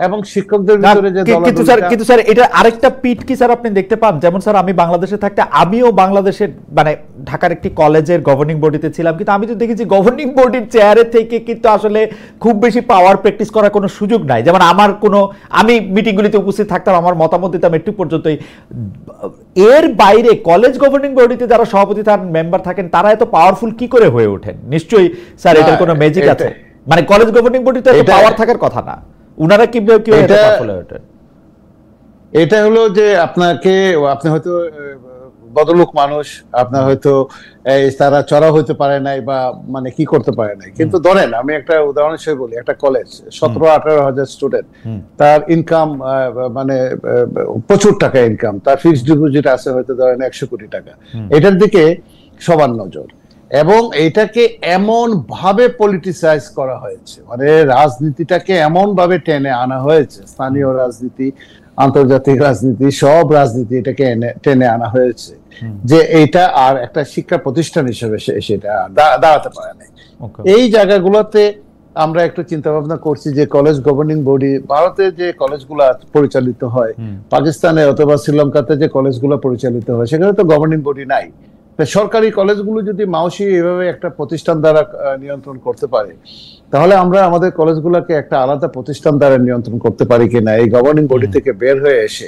এবং শিক্ষকদের ভিতরে যে কিন্তু স্যার এটা আরেকটা পিঠ কি স্যার আপনি দেখতে পান? যেমন স্যার আমি বাংলাদেশে থাকতে, আমিও বাংলাদেশের মানে ঢাকার একটি কলেজের গভর্নিং বডিতে ছিলাম, কিন্তু আমি তো দেখেছি গভর্নিং বডির চেয়ারে থেকে কিন্তু আসলে খুব বেশি পাওয়ার প্র্যাকটিস করার কোনো সুযোগ নাই। যেমন আমি মিটিংগুলিতে উপস্থিত থাকতাম, আমার মতামত দিতাম একটু পর্যন্তই। এর বাইরে কলেজ গভর্নিং বডিতে যারা সভাপতি থাকেন, মেম্বার থাকেন, তারা এত পাওয়ারফুল কি করে হয়ে ওঠেন? নিশ্চয়ই স্যার এটার কোনো ম্যাজিক আছে। মানে কলেজ গভর্নিং বডিতে এত পাওয়ার থাকার কথা না, উনারা কিভাবে এটা হলো যে আপনি হয়তো বদলোক মানুষ, আপনার হয়তো তারা চড়া হইতে পারে নাই বা মানে কি করতে পারে নাই, কিন্তু ধরেন আমি একটা উদাহরণ হিসেবে বলি, একটা কলেজ 17-18 হাজার স্টুডেন্ট, তার ইনকাম মানে প্রচুর টাকা ইনকাম, তার ফিক্সড ডিপোজিট আছে হয়তো ধরেন 100 কোটি টাকা, এটার দিকে সবার নজর। এবং এটাকে এমন ভাবে পলিটিসাইজ করা হয়েছে, মানে রাজনীতিটাকে এমন ভাবে টেনে আনা হয়েছে, স্থানীয় রাজনীতি, আন্তর্জাতিক রাজনীতি, সব রাজনীতি এটাকে টেনে আনা হয়েছে যে এটা আর একটা শিক্ষা প্রতিষ্ঠান হিসেবে সেটা দাঁড়াতে পারে নাই। এই জায়গাগুলোতে আমরা একটু চিন্তা ভাবনা করছি যে কলেজ গভর্নিং বডি, ভারতে যে কলেজগুলো পরিচালিত হয়, পাকিস্তানে অথবা শ্রীলঙ্কাতে যে কলেজগুলো পরিচালিত হয়, সেখানে তো গভর্নিং বডি নাই। সরকারি কলেজগুলো যদি মাউসি এভাবে একটা প্রতিষ্ঠান দ্বারা নিয়ন্ত্রণ করতে পারে, তাহলে আমরা আমাদের কলেজগুলোকে একটা আলাদা প্রতিষ্ঠান দ্বারা নিয়ন্ত্রণ করতে পারি কিনা এই গভর্নিং বডি থেকে বের হয়ে এসে,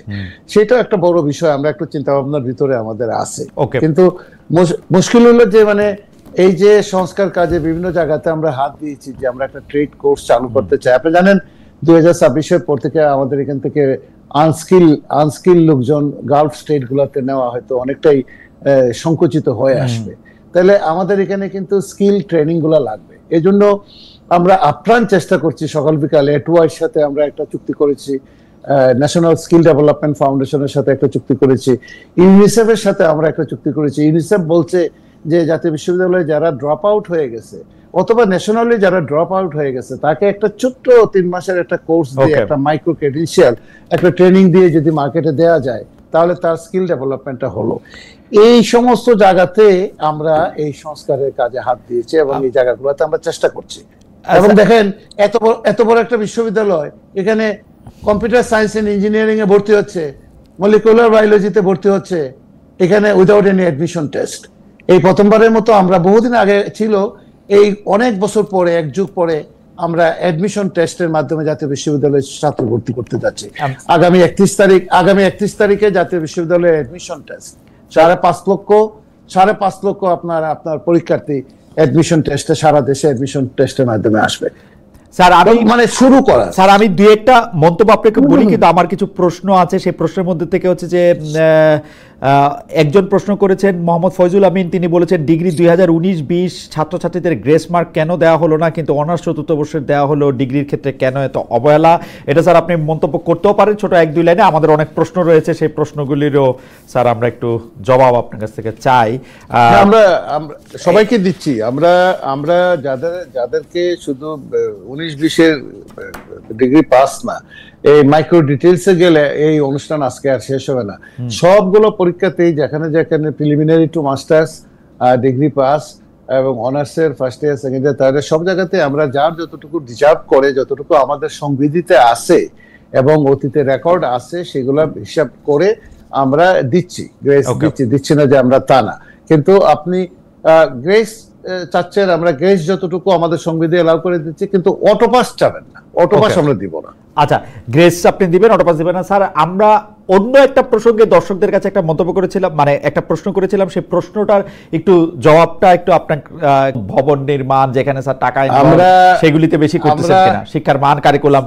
সেটা একটা বড় বিষয়। আমরা একটু চিন্তা ভাবনার ভিতরে আমাদের আছে, কিন্তু মুশকিল হলো যে মানে এই যে সংস্কার কাজে বিভিন্ন জায়গাতে আমরা হাত দিয়েছি, যে আমরা একটা ট্রেড কোর্স চালু করতে চাই। আপনি জানেন 2026-এর পর থেকে আমাদের এখান থেকে আনস্কিল লোকজন গালফ স্টেট গুলাতে নেওয়া হয়তো অনেকটাই সংকুচিত হয়ে আসবে। তাহলে আমাদের এখানে কিন্তু স্কিল ট্রেনিং গুলা লাগবে। এই জন্য আমরা আপ্রাণ চেষ্টা করছি, সকাল বিকাল এটওয়াইয়ের সাথে আমরা একটা চুক্তি করেছি, ন্যাশনাল স্কিল ডেভেলপমেন্ট ফাউন্ডেশনের সাথে একটা চুক্তি করেছি, ইউনিসেফের সাথে আমরা একটা চুক্তি করেছি। ইউনিসেফ বলছে যে জাতীয় বিশ্ববিদ্যালয়ে যারা ড্রপ আউট হয়ে গেছে অথবা ন্যাশনালি যারা ড্রপ আউট হয়ে গেছে, তাকে একটা ছোট্ট 3 মাসের একটা কোর্স দিয়ে, একটা মাইক্রো ক্রেডেনশিয়াল, একটা ট্রেনিং দিয়ে যদি মার্কেটে দেওয়া যায়, তাহলে তার স্কিল ডেভেলপমেন্টটা হলো। এই সমস্ত জায়গাতে আমরা এই সংস্কারের কাজে হাত দিয়েছি এবং এই জায়গাগুলোতে আমরা চেষ্টা করছি। এবং দেখেন এত বড় একটা বিশ্ববিদ্যালয়, এখানে কম্পিউটার সায়েন্স এন্ড ইঞ্জিনিয়ারিং এ ভর্তি হচ্ছে, মলিকুলার বায়োলজিতে ভর্তি হচ্ছে, এখানে উইদাউট এনি অ্যাডমিশন টেস্ট। এই প্রথমবারের মতো আমরা, বহুদিন আগে ছিল, এই অনেক বছর পরে, এক যুগ পরে আমরা অ্যাডমিশন টেস্টের মাধ্যমে জাতীয় বিশ্ববিদ্যালয়ে ছাত্র ভর্তি করতে যাচ্ছি। আগামী 31 তারিখে জাতীয় বিশ্ববিদ্যালয়ে অ্যাডমিশন টেস্ট, 5.5 লক্ষ আপনার পরীক্ষার্থী অ্যাডমিশন টেস্টে, সারা দেশে অ্যাডমিশন টেস্টের মাধ্যমে আসবে। স্যার আমি মানে শুরু করা, স্যার আমি দুই একটা মন্তব্য আপনাকে বলি, কিন্তু আমার কিছু প্রশ্ন আছে। সেই প্রশ্নের মধ্যে থেকে হচ্ছে যে একজন প্রশ্ন করেছেন মোহাম্মদ ফয়জুল আমিন, তিনি বলেছেন ডিগ্রি 2019-20 ছাত্রছাত্রীদের গ্রেস মার্ক কেন দেওয়া হলো না, কিন্তু অনার্স 4th বর্ষের দেওয়া হলো, ডিগ্রির ক্ষেত্রে কেন এত অবহেলা? এটা স্যার আপনি মন্তব্য করতেও পারেন ছোট 1-2 লাইনে। আমাদের অনেক প্রশ্ন রয়েছে, সেই প্রশ্নগুলিরও স্যার আমরা একটু জবাব আপনার কাছ থেকে চাই। আমরা সবাইকে দিচ্ছি। আমরা যাদেরকে শুধু 19-20-এর ডিগ্রি পাস না, এই মাইক্রো ডিটেইলসে গেলে এই অনুষ্ঠান আজকে আর শেষ হবে না। সবগুলো পরীক্ষাতেই যেখানে preliminary to masters degree pass এবং অনার্সের first year, second year, third year, সব জায়গাতে আমরা যার যতটুকু ডিজার্ভ করে, যতটুকু আমাদের সংবিধিতে আছে এবং অতীতে রেকর্ড আছে, সেগুলো হিসাব করে আমরা দিচ্ছি, গ্রেস দিচ্ছি না যে আমরা তা না। কিন্তু আপনি গ্রেস চাচ্ছেন, আমরা গ্রেস যতটুকু আমাদের সংবিধি এলাও করে দিচ্ছি, কিন্তু অটোপাস চাবেন না, অটোপাস আমরা দিব না। আচ্ছা, গ্রেস আপনি দিবেন, অটোপাস দিবেন না। স্যার আমরা অন্য একটা প্রসঙ্গে দর্শকদের কাছে একটা মন্তব্য করেছিলাম, মানে একটা প্রশ্ন করেছিলাম, সেই প্রশ্নটার একটু জবাবটা একটু আপনার ভবন নির্মাণ যেখানে স্যার টাকা আমরা সেগুলিতে বেশি করতেছেন কিনা, শিক্ষার মান, কারিকুলাম,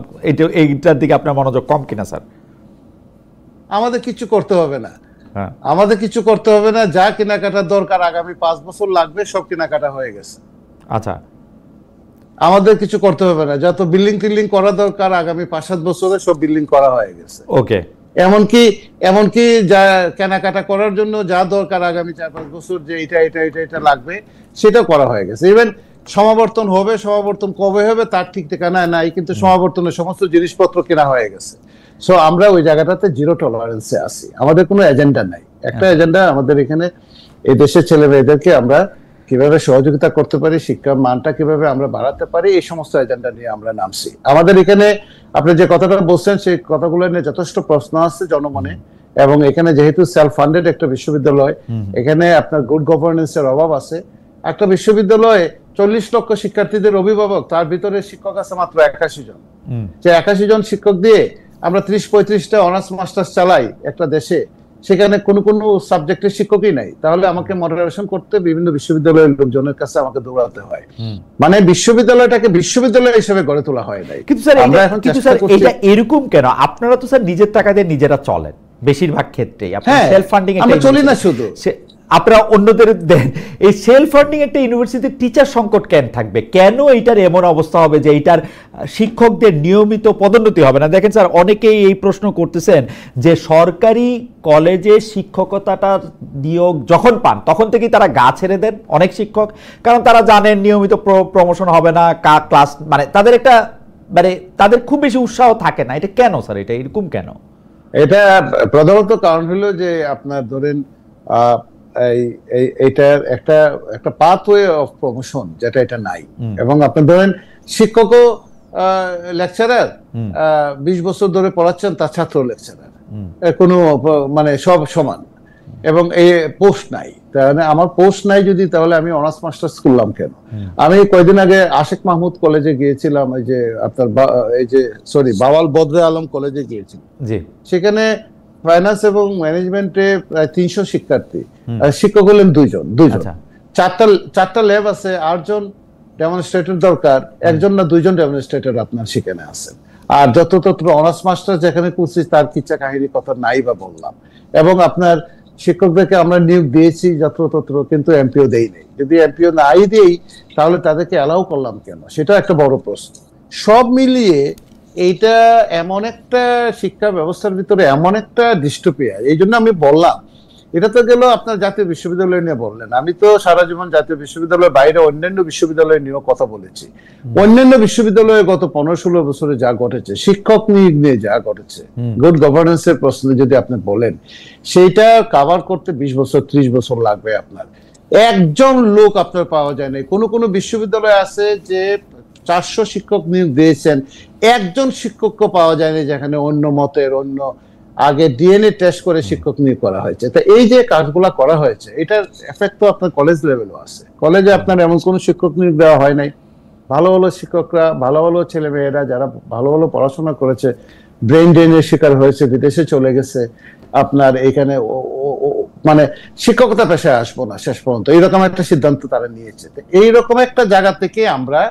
এইটার দিকে আপনার মনোযোগ কম কিনা? স্যার আমাদের কিছু করতে হবে না, আমাদের কিছু করতে হবে না। যা কেনাকাটার দরকার আগামী 5 বছর লাগবে, সব কেনাকাটা হয়ে গেছে। আচ্ছা, আমাদের কিছু করতে হবে না, যত বিল্ডিং টিল্ডিং করা দরকার আগামী 5-7 বছরে সব বিল্ডিং করা হয়ে গেছে। ওকে, এমনকি যা কেনাকাটা করার জন্য যা দরকার আগামী 4-5 বছর যে এটা লাগবে সেটা করা হয়ে গেছে। ইভেন সমাবর্তন কবে হবে তার ঠিক ঠিকানা নাই, কিন্তু সমাবর্তনের সমস্ত জিনিসপত্র কেনা হয়ে গেছে। সো আমরা ওই জায়গাটাতে জিরো টলারেন্সে আছি, আমাদের কোনো এজেন্ডা নাই। একটা এজেন্ডা আমাদের এখানে, এই দেশের ছেলে মেয়েদেরকে আমরা কিভাবে সহযোগিতা করতে পারি, শিক্ষার মানটা কিভাবে আমরা বাড়াতে পারি, এই সমস্ত এজেন্ডা নিয়ে আমরা নামছি। আমাদের এখানে আপনি যে কথাটা বলছেন সেই কথাগুলো নিয়ে যথেষ্ট প্রশ্ন আছে জনমনে, এবং এখানে যেহেতু সেলফ ফান্ডেড একটা বিশ্ববিদ্যালয়, এখানে আপনার গুড গভর্নেন্সের অভাব আছে। একটা বিশ্ববিদ্যালয়ে 40 লক্ষ শিক্ষার্থীদের অভিভাবক, তার ভিতরে শিক্ষক আছে মাত্র 81 জন। যে 81 জন শিক্ষক দিয়ে আমরা 30-35টা অনার্স মাস্টার্স চালাই একটা দেশে, সেখানে কোনো সাবজেক্টের শিক্ষকই নাই, তাহলে আমাকে মডারেশন করতে বিভিন্ন বিশ্ববিদ্যালয়ের লোকজনের কাছে আমাকে দৌড়াতে হয়। মানে বিশ্ববিদ্যালয়টাকে বিশ্ববিদ্যালয় হিসেবে গড়ে তোলা হয় নাই। কিন্তু স্যার এটা এরকম কেন? আপনারা তো স্যার নিজের টাকা দিয়ে নিজেরা চলেন বেশিরভাগ ক্ষেত্রেই, আপনারা সেলফ ফান্ডিং আমরা চলি না শুধু, আপনারা অন্যদের দেন। এই সেলফ ফান্ডিং একটা ইউনিভার্সিটির টিচার সংকট কেন থাকবে? কেন এইটার এমন অবস্থা হবে যে এইটার শিক্ষকদের নিয়মিত পদোন্নতি হবে না? দেখেন স্যার, অনেকেই এই প্রশ্ন করতেছেন যে সরকারি কলেজে শিক্ষকতাটার নিয়োগ যখন পান তখন থেকেই তারা গা ছেড়ে দেন অনেক শিক্ষক, কারণ তারা জানেন নিয়মিত প্রমোশন হবে না, ক্লাস মানে তাদের একটা মানে তাদের খুব বেশি উৎসাহ থাকে না। এটা কেন স্যার? এটা এরকম কেন? এটা প্রধানত কারণ হলো যে আপনার ধরেন এইটার একটা পাথওয়ে অফ প্রমোশন যেটা এটা নাই। এবং আপনি ধরেন শিক্ষকও লেকচারার 20 বছর ধরে পড়াচ্ছেন, তার ছাত্র লেকচারার, কোনো মানে সব সমান, এবং এই পোস্ট নাই। তাহলে আমার পোস্ট নাই যদি, তাহলে আমি অনার্স মাস্টার্স করলাম কেন? আমি কয়েকদিন আগে আশেক মাহমুদ কলেজে গিয়েছিলাম, এই যে আপনার বাওয়াল বদরে আলম কলেজে গিয়েছিলাম। সেখানে ফাইন্যান্স এবং ম্যানেজমেন্টে প্রায় 300 শিক্ষার্থী, শিক্ষক হলেন দুইজন। চারটা ল্যাব আছে, 8 জন ডেমনস্ট্রেটর দরকার, 1 জন না 2 জন ডেমনস্ট্রেটর আপনার সেখানে আছেন। আর যততত্র অনার্স মাস্টার যেখানে করছি তার কিচ্ছা কাহিনী কথা নাই বা বললাম। এবং আপনার শিক্ষকদেরকে আমরা নিয়োগ দিয়েছি যত্রতত্র, কিন্তু এমপিও দেই নাই। যদি এমপিও নাই দেই তাহলে তাদেরকে অ্যালাউ করলাম কেন? সেটা একটা বড় প্রশ্ন। সব মিলিয়ে এইটা এমন একটা শিক্ষা ব্যবস্থার ভিতরে এমন একটা ডিস্টোপিয়া। এই জন্য আমি বললাম, এটা তো গেল আপনার জাতীয় বিশ্ববিদ্যালয় নিয়ে বললেন। আমি তো সারা জীবন জাতীয় বিশ্ববিদ্যালয়ের বাইরে অন্যান্য বিশ্ববিদ্যালয় নিয়েও কথা বলেছি। অন্যান্য বিশ্ববিদ্যালয়ে গত 15-16 বছরে যা ঘটেছে, শিক্ষক নিয়োগ নিয়ে যা ঘটেছে, গুড গভর্নেন্সের প্রশ্ন যদি আপনি বলেন, সেইটা কভার করতে 20 বছর 30 বছর লাগবে। আপনার একজন লোক আপনার পাওয়া যায় না। কোনো বিশ্ববিদ্যালয় আছে যে 400 শিক্ষক নিয়োগ দিয়েছেন, একজন শিক্ষককে পাওয়া যায় না যেখানে অন্য মতের, অন্য আগে ডিএনএ টেস্ট করে শিক্ষক নিয়োগ করা হয়েছে। তো এই যে কাজগুলো করা হয়েছে, এটার এফেক্ট তো আপনার কলেজ লেভেলও আছে। কলেজে আপনার এমন কোনো শিক্ষক নিয়োগ দেওয়া হয় নাই। ভালো ভালো শিক্ষকরা, ভালো ভালো ছেলে মেয়েরা যারা ভালো ভালো পড়াশোনা করেছে, ব্রেন ড্রেনের শিকার হয়েছে, বিদেশে চলে গেছে। আপনার এখানে মানে শিক্ষকতা পেশায় আসবো না শেষ পর্যন্ত, এইরকম একটা সিদ্ধান্ত তারা নিয়েছে। এইরকম একটা জায়গা থেকে আমরা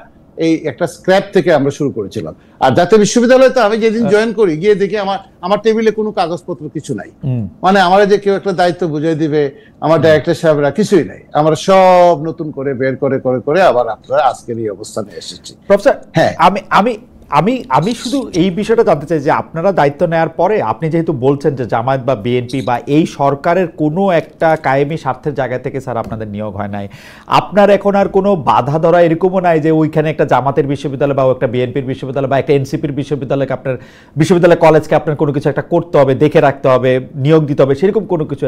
এই একটা স্ক্র্যাপ থেকে আমরা শুরু করেছিলাম। আর জাতীয় বিশ্ববিদ্যালয়ে তো আমি যেদিন জয়েন করি, গিয়ে দেখি আমার টেবিলে কোনো কাগজপত্র কিছু নাই। মানে আমার যে কেউ একটা দায়িত্ব বুঝিয়ে দিবে, আমার ডাইরেক্টর সাহেবরা কিছুই নাই। আমরা সব নতুন করে বের করে আবার আপনারা আজকের এই অবস্থানে এসেছি। প্রফেসর, হ্যাঁ, আমি শুধু এই বিষয়টা জানতে চাই যে আপনারা দায়িত্ব নেওয়ার পরে আপনি যেহেতু বলছেন যে জামায়াত বা বিএনপি বা এই সরকারের কোনো একটা কায়েমি স্বার্থের জায়গা থেকে স্যার আপনাদের নিয়োগ হয় নাই, আপনার এখন আর কোনো বাধা ধরা এরকমও নাই যে ওইখানে একটা জামাতের বিশ্ববিদ্যালয় বা একটা বিএনপির বিশ্ববিদ্যালয় বা একটা এনসিপির বিশ্ববিদ্যালয়কে আপনার বিশ্ববিদ্যালয় কলেজকে আপনার কোনো কিছু একটা করতে হবে, দেখে রাখতে হবে, নিয়োগ দিতে হবে, সেরকম কোনো কিছু?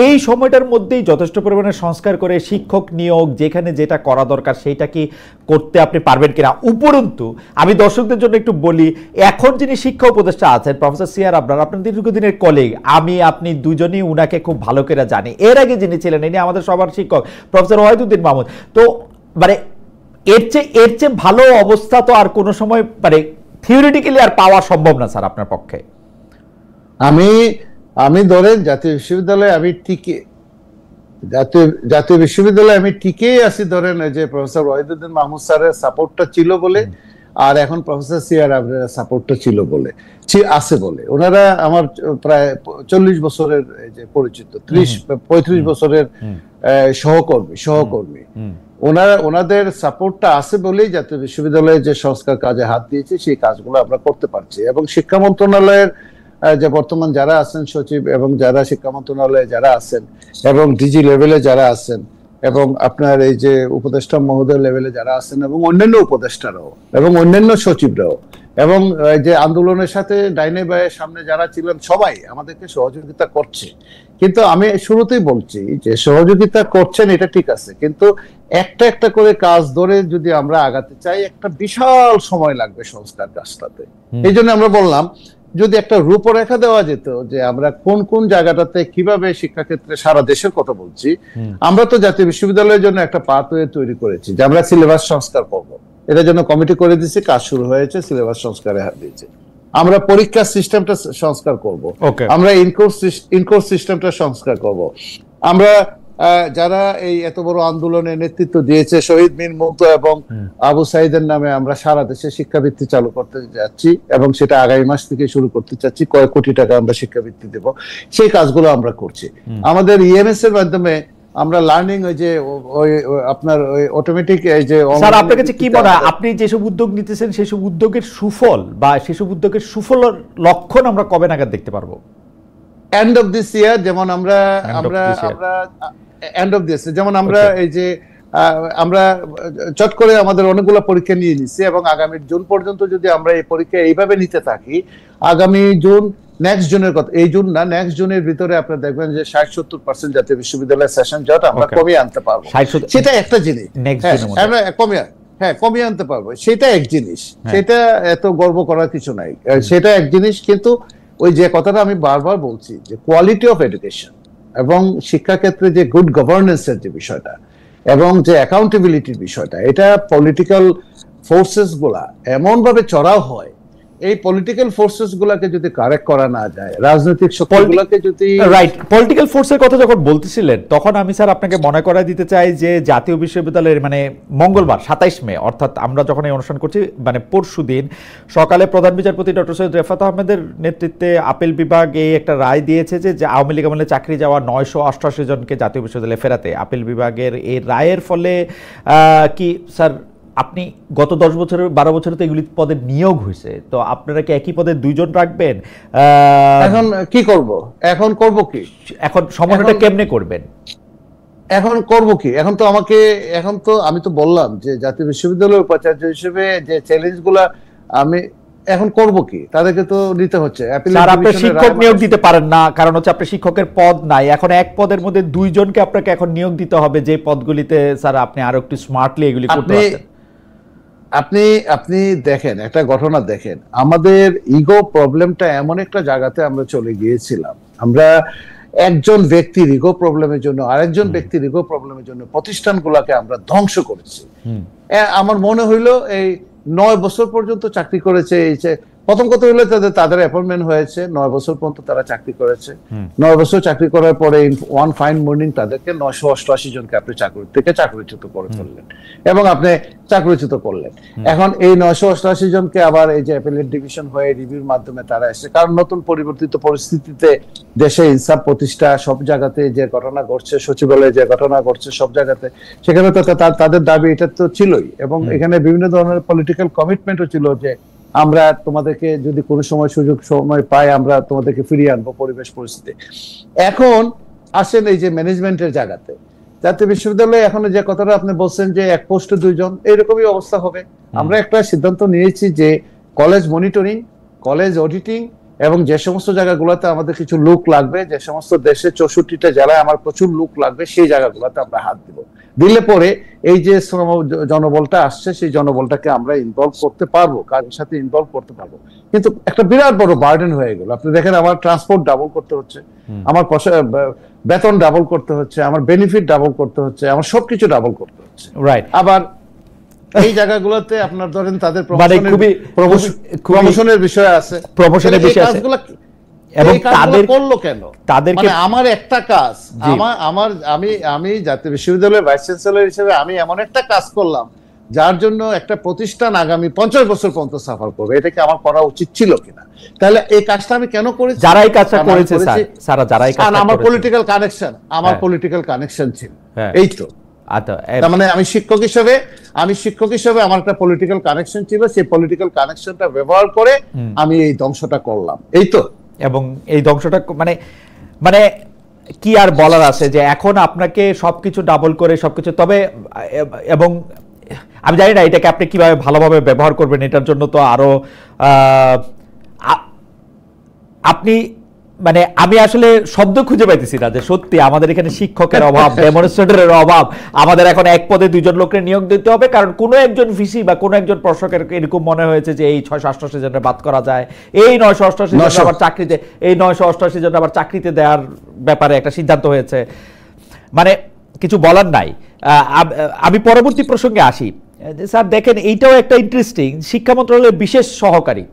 এই সময়টার মধ্যেই যথেষ্ট পরিমাণে সংস্কার করে শিক্ষক নিয়োগ যেখানে যেটা করা দরকার সেইটা কি করতে আপনি পারবেন কিনা? উপরন্তু আমি দর্শকদের জন্য একটু বলি, এখন যিনি শিক্ষা উপদেষ্টা আছেন প্রফেসর সিআর আবরার, আপনার দীর্ঘদিনের কলিগ, আমি আপনি দুজনই উনাকে খুব ভালো করে জানি। এর আগে যিনি ছিলেন ইনি আমাদের সবার শিক্ষক প্রফেসর ওয়াহিদুদ্দিন মাহমুদ। তো মানে এর চেয়ে ভালো অবস্থা তো আর কোনো সময় মানে থিওরিটিক্যালি আর পাওয়া সম্ভব না স্যার আপনার পক্ষে। আমি ধরেন জাতীয় বিশ্ববিদ্যালয়ে আমি জাতীয় বিশ্ববিদ্যালয়ে আমি টিকেই আছি। ধরেন যে প্রফেসর ওয়াহিদুদ্দিন মাহমুদ স্যারের সাপোর্টটা ছিল বলে, আর এখন প্রফেসর সিআর আবরারের সাপোর্টটা ছিল বলে, আছে বলে। ওনারা আমার প্রায় 40 বছরের যে পরিচিত, 30-35 বছরের সহকর্মী। ওনাদের সাপোর্টটা আছে বলেই জাতীয় বিশ্ববিদ্যালয়ে যে সংস্কার কাজে হাত দিয়েছে সেই কাজগুলো আমরা করতে পারছি। এবং শিক্ষা মন্ত্রণালয়ের যে বর্তমান যারা আছেন সচিব এবং যারা শিক্ষা মন্ত্রণালয়ে যারা আছেন এবং ডিজি লেভেলে যারা আছেন এবং আপনার এই যে উপদেষ্টা মহোদয় লেভেলে যারা আছেন এবং অন্যান্য উপদেষ্টারাও এবং অন্যান্য সচিবরাও এবং যে আন্দোলনের সাথে ডাইনে বায়ে সামনে যারা ছিলেন সবাই আমাদেরকে সহযোগিতা করছে। কিন্তু আমি শুরুতেই বলছি যে সহযোগিতা করছেন এটা ঠিক আছে, কিন্তু একটা একটা করে কাজ ধরে যদি আমরা আগাতে চাই একটা বিশাল সময় লাগবে সংস্কার কাজটাতে। এই জন্য আমরা বললাম যদি একটা রূপরেখা দেওয়া যেত যে আমরা কোন কোন জায়গাটাতে কিভাবে শিক্ষাক্ষেত্রে সারা দেশের কথা বলছি, আমরা তো জাতীয় বিশ্ববিদ্যালয়ের জন্য একটা পাথওয়ে তৈরি করেছি যে আমরা সিলেবাস সংস্কার করব, এটার জন্য কমিটি করে দিয়েছি, কাজ শুরু হয়েছে, সিলেবাস সংস্কারে হাত দিয়েছে। আমরা পরীক্ষার সিস্টেমটা সংস্কার করব, আমরা ইনকোর্স সিস্টেমটা সংস্কার করব। আমরা যারা এই এত বড় আন্দোলনে নেতৃত্ব দিয়েছে শহীদ মিন মুগ্ধ এবং আবু সাইদের নামে আমরা সারা দেশে শিক্ষাবৃত্তি চালু করতে যাচ্ছি এবং সেটা আগামী মাস থেকে শুরু করতে চাচ্ছি, কয়েক কোটি টাকা আমরা শিক্ষাবৃত্তি দেব, সেই কাজগুলো আমরা করছি। আমাদের ইএমএস এর মাধ্যমে আমরা লার্নিং ওই যে আপনার ওই অটোমেটিক এই যে স্যার আপনার কাছে কি মনে হয় আপনি যেসব উদ্যোগ নিতেছেন সেসব উদ্যোগের সুফল বা সেসব উদ্যোগের সুফলের লক্ষণ আমরা কবে নাগাদ দেখতে পারবো? এন্ড অফ দিস ইয়ার, যেমন আমরা এন্ড অফ দিস যেমন আমরা এই যে আমরা চট করে আমাদের অনেকগুলো পরীক্ষা নিয়ে নিচ্ছি এবং আগামী জুন পর্যন্ত যদি আমরা এই পরীক্ষা এইভাবে নিতে থাকি, আগামী জুন নেক্সট জুনের কথা, এই জুন না নেক্সট জুনের ভিতরে আপনারা দেখবেন যে 60-70% জাতীয় বিশ্ববিদ্যালয়ের সেশন জট আমরা কমিয়ে আনতে পারবো। সেটা একটা জিনিস, কমিয়ে আনতে পারবো, সেটা এক জিনিস, সেটা এত গর্ব করার কিছু নাই, সেটা এক জিনিস। কিন্তু ওই যে কথাটা আমি বারবার বলছি যে কোয়ালিটি অফ এডুকেশন এবং শিক্ষাক্ষেত্রে যে গুড গভর্নেন্সের যে বিষয়টা এবং যে অ্যাকাউন্টেবিলিটির বিষয়টা, এটা পলিটিক্যাল ফোর্সেস গুলা এমন ভাবে চড়াও হয়, এই পলিটিক্যাল ফোর্সেস গুলাকে যদি কারেক্ট করা না যায়, রাজনৈতিক শক্তিগুলোকে যদি রাইট পলিটিক্যাল ফোর্সের কথা যখন বলতেছিলেন তখন আমি স্যার আপনাকে মনে করাই দিতে চাই যে জাতীয় বিশ্ববিদ্যালয়ের মানে মঙ্গলবার 27 মে অর্থাৎ আমরা যখন এই অনুষ্ঠান করছি মানে পরশুদিন সকালে প্রধান বিচারপতি ডক্টর সৈয়দ রেফাত আহমেদের নেতৃত্বে আপিল বিভাগ এই একটা রায় দিয়েছে যে আওয়ামী লীগ আমলে চাকরি যাওয়া 988 জনকে জাতীয় বিশ্ববিদ্যালয়ে ফেরাতে আপিল বিভাগের এই রায়ের ফলে কি স্যার আপনি গত 10 বছরের 12 বছরে তো এগুলি পদে নিয়োগ হয়েছে, তো আপনারা কি একই পদে 2 জন রাখবেন? এখন কি করব, এখন করব কি, এখন সমন্বয়টা কেমনে করবেন, এখন করব কি? এখন তো আমি তো বললাম যে জাতীয় বিশ্ববিদ্যালয়ের উপাচার্য হিসেবে যে চ্যালেঞ্জগুলো আমি এখন করব কি, তাদেরকে তো নিতে হচ্ছে। স্যার আপনি শিক্ষক নিয়োগ দিতে পারেন না, কারণ হচ্ছে আপনার শিক্ষকের পদ নাই, এখন এক পদের মধ্যে 2 জনকে আপনাকে এখন নিয়োগ দিতে হবে যে পদগুলিতে স্যার আপনি আরো একটু স্মার্টলি এগুলি করতে পারতেন। আপনি দেখেন একটা ঘটনা দেখেন, আমাদের ইগো প্রবলেমটা এমন একটা জায়গাতে আমরা চলে গিয়েছিলাম, আমরা একজন ব্যক্তির ইগো প্রবলেমের জন্য আরেকজন ব্যক্তির ইগো প্রবলেমের জন্য প্রতিষ্ঠানগুলোকে আমরা ধ্বংস করেছি। আমার মনে হইলো এই 9 বছর পর্যন্ত চাকরি করেছে, এই প্রথম কথা হলো তাদের অ্যাপয়েন্টমেন্ট হয়েছে, 9 বছর পর্যন্ত তারা চাকরি করেছে, 9 বছর চাকরি করার পরে ওয়ান ফাইন মর্নিং তাদেরকে 988 জনকে আপনি চাকরি থেকে চাকরিচ্যুত করে ফেললেন এবং আপনি চাকরিচ্যুত করলেন। এখন এই 988 জনকে আবার এই যে অ্যাপিলেট ডিভিশন হয়ে রিভিউর মাধ্যমে তারা এসে, কারণ নতুন পরিবর্তিত পরিস্থিতিতে দেশে ইনসাফ প্রতিষ্ঠা সব জায়গাতে যে ঘটনা ঘটছে, সচিবালয়ে যে ঘটনা ঘটছে সব জায়গাতে, সেখানে তো তাদের দাবি এটা তো ছিলই এবং এখানে বিভিন্ন ধরনের পলিটিক্যাল কমিটমেন্টও ছিল যে আমরা তোমাদেরকে যদি কোনো সুযোগ পাই আমরা তোমাদেরকে ফিরিয়ে আনবো পরিবেশ পরিস্থিতি। এখন আসেন এই যে ম্যানেজমেন্টের জায়গাতে জাতীয় বিশ্ববিদ্যালয়ে এখন যে কথাটা আপনি বলছেন যে এক পোস্টে 2 জন, এইরকমই অবস্থা হবে। আমরা একটা সিদ্ধান্ত নিয়েছি যে কলেজ মনিটরিং, কলেজ অডিটিং এবং যে সমস্ত জায়গাগুলোতে আমাদের কিছু লোক লাগবে, যে সমস্ত দেশে 64টা জেলায় আমার প্রচুর লোক লাগবে, সেই জায়গাগুলোতে আমরা হাত দিব। দিলে পরে এই যে জনবলটা আসছে সেই জনবলটাকে আমরা ইনভলভ করতে পারবো, কাজের সাথে ইনভলভ করতে পারবো। কিন্তু একটা বিরাট বড় বার্ডেন হয়ে গেল। আপনি দেখেন আমার ট্রান্সপোর্ট ডাবল করতে হচ্ছে, আমার বেতন ডাবল করতে হচ্ছে, আমার বেনিফিট ডাবল করতে হচ্ছে, আমার সবকিছু ডাবল করতে হচ্ছে। রাইট। আবার এই জায়গাগুলোতে আপনার ধরেন তাদের প্রমোশনের বিষয় আছে, প্রমোশনের বিষয় আছে এবং তাদের করলো কেন? তাদেরকে আমার একটা কাজ, আমি জাতীয় বিশ্ববিদ্যালয়ের ভাইস চ্যান্সেলর হিসেবে আমি এমন একটা কাজ করলাম যার জন্য একটা প্রতিষ্ঠান আগামী 50 বছর পর্যন্ত সাফার করবে, এটা কি আমার করা উচিত ছিল কিনা? তাহলে এই কাজটা আমি কেন করেছি? যারা এই কাজটা করেছে স্যার, যারা এই কাজটা আমার পলিটিক্যাল কানেকশন, আমার পলিটিক্যাল কানেকশন ছিল, এই তো তার মানে আমি শিক্ষক হিসেবে আমার একটা পলিটিক্যাল কানেকশন ছিল, সেই পলিটিক্যাল কানেকশনটা ব্যবহার করে আমি এই ধ্বংসটা করলাম, এই তো। এবং এই ধ্বংসটা মানে কি আর বলার আছে, যে এখন আপনাকে সবকিছু ডাবল করে সবকিছু, তবে এবং আমি জানি না এটাকে আপনি কিভাবে ভালোভাবে ব্যবহার করবেন, এটার জন্য তো আরো আপনি মানে আমি আসলে শব্দ খুঁজে পাইতেছি না যে সত্যি আমাদের এখানে শিক্ষকের অভাব, ডেমনস্ট্রেটরের অভাব, আমাদের এখন এক পদে 2 জন লোককে নিয়োগ দিতে হবে, কারণ কোনো একজন ভিসি বা কোনো একজন প্রশাসকের এরকম মনে হয়েছে যে এই 688 জনের বাদ করা যায়, এই 988 জন আবার চাকরিতে, এই 988 জন আবার চাকরিতে দেওয়ার ব্যাপারে একটা সিদ্ধান্ত হয়েছে। মানে কিছু বলার নাই। আমি পরবর্তী প্রসঙ্গে আসি। স্যার দেখেন, এইটাও একটা ইন্টারেস্টিং, শিক্ষা মন্ত্রণালয়ের বিশেষ সহকারী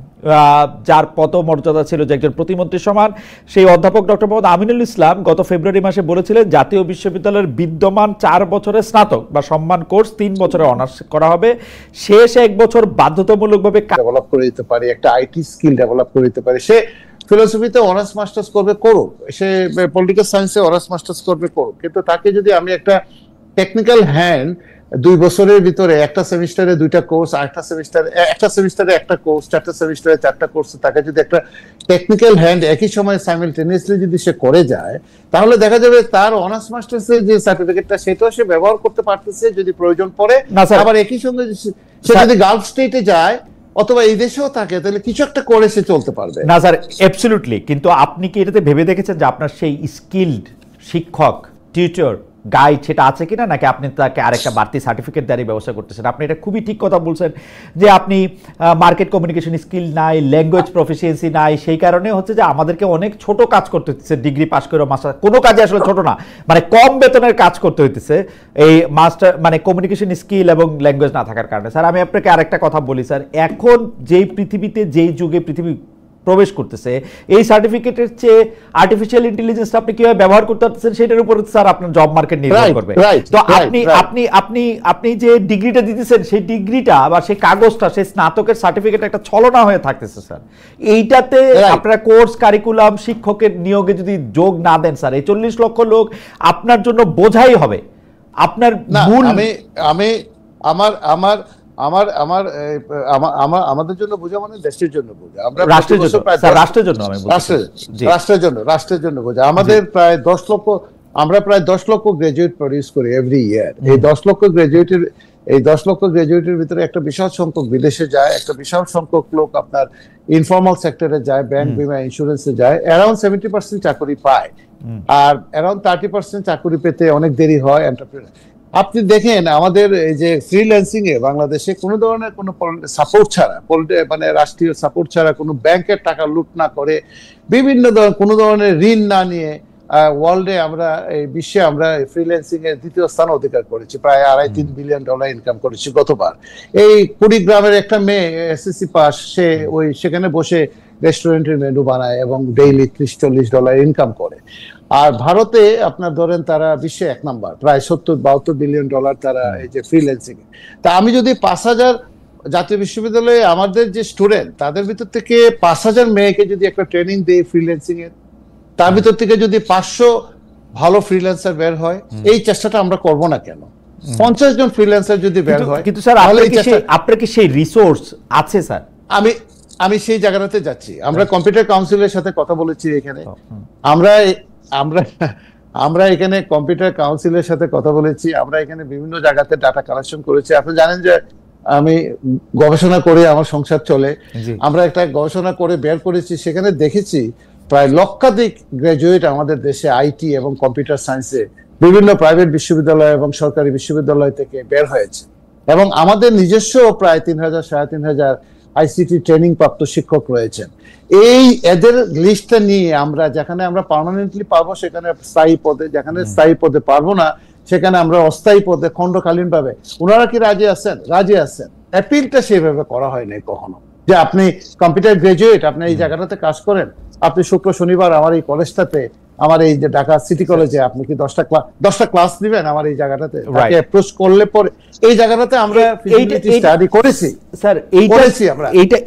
যার পদমর্যাদা ছিল যে একজন প্রতিমন্ত্রীর সমান, সেই অধ্যাপক ডক্টর মোহাম্মদ আমিনুল ইসলাম গত ফেব্রুয়ারি মাসে বলেছিলেন জাতীয় বিশ্ববিদ্যালয়ের বিদ্যমান 4 বছরের স্নাতক বা সম্মান কোর্স 3 বছরে অনার্স করা হবে, শেষ 1 বছর বাধ্যতামূলকভাবে ডেভেলপ করে দিতে পারে, একটা আইটি স্কিল ডেভেলপ করে দিতে পারে। সে ফিলোসফিতে অনার্স মাস্টার্স করবে, করুক, সে পলিটিক্যাল সায়েন্সে অনার্স মাস্টার্স করবে, করুক, কিন্তু তাকে যদি আমি একটা টেকনিক্যাল হ্যান্ড 2 বছরের ভিতরে একটা সেমিস্টারে 2টা কোর্স, একটা সেমিস্টারে একটা কোর্স, 4টা সেমিস্টারে 4টা কোর্স, তাকে যদি একটা টেকনিক্যাল হ্যান্ড একই সময় সাইমালটেনিয়াসলি যদি সে করে যায়, তাহলে দেখা যাবে তার অনার্স মাস্টার্সের যে সার্টিফিকেটটা সেটাও সে ব্যবহার করতে পারতেছে যদি প্রয়োজন পড়ে। আবার একই সঙ্গে সে যদি গালফ স্টেটে যায় অথবা এই দেশেও থাকে, তাহলে কিছু একটা করে সে চলতে পারবে। না স্যার, অ্যাবসলিউটলি। কিন্তু আপনি কি এটাতে ভেবে দেখেছেন যে আপনার সেই স্কিলড শিক্ষক, টিউটর, গাইড সেটা আছে কিনা, নাকি আপনি তাকে আরেকটা বাড়তি সার্টিফিকেট দেওয়ার ব্যবস্থা করতেছেন? আপনি এটা খুবই ঠিক কথা বলছেন যে আপনি মার্কেট কমিউনিকেশন স্কিল নাই, ল্যাঙ্গুয়েজ প্রফিসিয়েন্সি নাই, সেই কারণে হচ্ছে যে আমাদেরকে অনেক ছোট কাজ করতে হচ্ছে, ডিগ্রি পাস করে মাস্টার, কোনো কাজে আসলে ছোট না, মানে কম বেতনের কাজ করতে হইতেছে এই মাস্টার মানে কমিউনিকেশন স্কিল এবং ল্যাঙ্গুয়েজ না থাকার কারণে। স্যার আমি আপনাকে আরেকটা কথা বলি স্যার, এখন যেই পৃথিবীতে, যেই যুগে পৃথিবী প্রবেশ করতেছে, এই সার্টিফিকেটের চেয়ে আর্টিফিশিয়াল ইন্টেলিজেন্স আপনি কিভাবে ব্যবহার করতে পারতেছেন সেটার উপর স্যার আপনার জব মার্কেট নির্ভর করবে। তো আপনি যে ডিগ্রিটা দিতেছেন, সেই ডিগ্রিটা বা সেই কাগজটা, সেই স্নাতকের সার্টিফিকেট একটা ছলনা হয়ে থাকতেছে স্যার। এইটাতে আপনারা কোর্স কারিকুলাম শিক্ষকের নিয়োগে যদি যোগ না দেন স্যার, এই 40 লক্ষ লোক আপনার জন্য বোঝাই হবে। আপনার মূল আমাদের জন্য বোঝা মানে দেশের জন্য বোঝা, আমরা রাষ্ট্রের জন্য বোঝা। আমাদের প্রায় 10 লক্ষ গ্রাজুয়েট প্রডিউস করি এভরি ইয়ার। এই 10 লক্ষ গ্রাজুয়েটের ভিতরে একটা বিশাল সংখ্যক বিদেশে যায়, একটা বিশাল সংখ্যক লোক আপনার ইনফর্মাল সেক্টরে যায়, ব্যাংক, বিমা, ইন্স্যুরেন্সে যায়, অ্যারাউন্ড 70% চাকরি পায়, আর অ্যারাউন্ড 30% চাকরি পেতে অনেক দেরি হয় এন্টারপ্রেনার। আপনি দেখেন আমাদের এই যে ফ্রিল্যান্সিং এ বাংলাদেশে কোনো ধরনের কোনো সাপোর্ট ছাড়া, মানে রাষ্ট্রীয় সাপোর্ট ছাড়া, কোনো ব্যাংকের টাকা লুট না করে, বিভিন্ন কোনো ধরনের ঋণ না নিয়ে ওয়ার্ল্ডে আমরা, এই বিশ্বে আমরা ফ্রিল্যান্সিং এর 2য় স্থান অধিকার করেছি, প্রায় $2.5-3 বিলিয়ন ইনকাম করেছি গতবার। এই কুড়িগ্রামের একটা মেয়ে এসএসসি পাস, সে সেখানে বসে রেস্টুরেন্টের মেনু বানায় এবং ডেইলি $30-40 ইনকাম করে। আর ভারতে আপনার ধরেন তারা বিশ্বে 1 নাম্বার, প্রায় $70-72 বিলিয়ন তারা এই যে ফ্রিল্যান্সিং এ। তা আমি যদি 5000 জাতীয় বিশ্ববিদ্যালয়ে আমাদের যে স্টুডেন্ট, তাদের ভিতর থেকে 5000 মেয়েকে যদি একটা ট্রেনিং দেই ফ্রিল্যান্সিং এর, তার ভিতর থেকে যদি 500 ভালো ফ্রিল্যান্সার বের হয়, এই চেষ্টাটা আমরা করব না কেন? 50 জন ফ্রিল্যান্সার যদি বের হয়, কিন্তু স্যার আপনার কি সেই রিসোর্স আছে স্যার? আমি সেই জায়গাটাতে যাচ্ছি। আমরা কম্পিউটার কাউন্সিলের সাথে কথা বলেছি এখানে, আমরা এখানে কম্পিউটার কাউন্সিলের সাথে কথা বলেছি, আমরা এখানে বিভিন্ন জায়গাতে ডাটা কালেকশন করেছি। আপনি জানেন যে আমি গবেষণা করে আমার সংসার চলে, আমরা একটা গবেষণা করে বের করেছি, সেখানে দেখেছি প্রায় লক্ষাধিক গ্রাজুয়েট আমাদের দেশে আইটি এবং কম্পিউটার সায়েন্সে বিভিন্ন প্রাইভেট বিশ্ববিদ্যালয় এবং সরকারি বিশ্ববিদ্যালয় থেকে বের হয়েছে, এবং আমাদের নিজস্ব প্রায় 3000-3500 আইসিটি ট্রেনিং প্রাপ্ত শিক্ষক রয়েছেন। এই এদের লিস্টটা নিয়ে আমরা যেখানে আমরা পার্মানেন্টলি পাবো সেখানে স্থায়ী পদে, যেখানে স্থায়ী পদে পারবো না সেখানে আমরা অস্থায়ী পদে খণ্ডকালীন ভাবে, ওনারা কি রাজি আছেন? রাজি আছেন। অ্যাপিলটা সেভাবে করা হয় নাই কখনো, যে আপনি কম্পিউটার গ্রাজুয়েট, আপনি এই জায়গাটাতে কাজ করেন, আপনি শুক্র শনিবার আমার এই কলেজটাতে আমার এই যে ঢাকা সিটি কলেজে আপনি কি 10টা ক্লাস দিবেন আমার এই জায়গাটাতে, তাকে অ্যাপ্রোচ করলে পরে এই জায়গাটাতে আমরা ফিজিবিলিটি স্টাডি করেছি স্যার।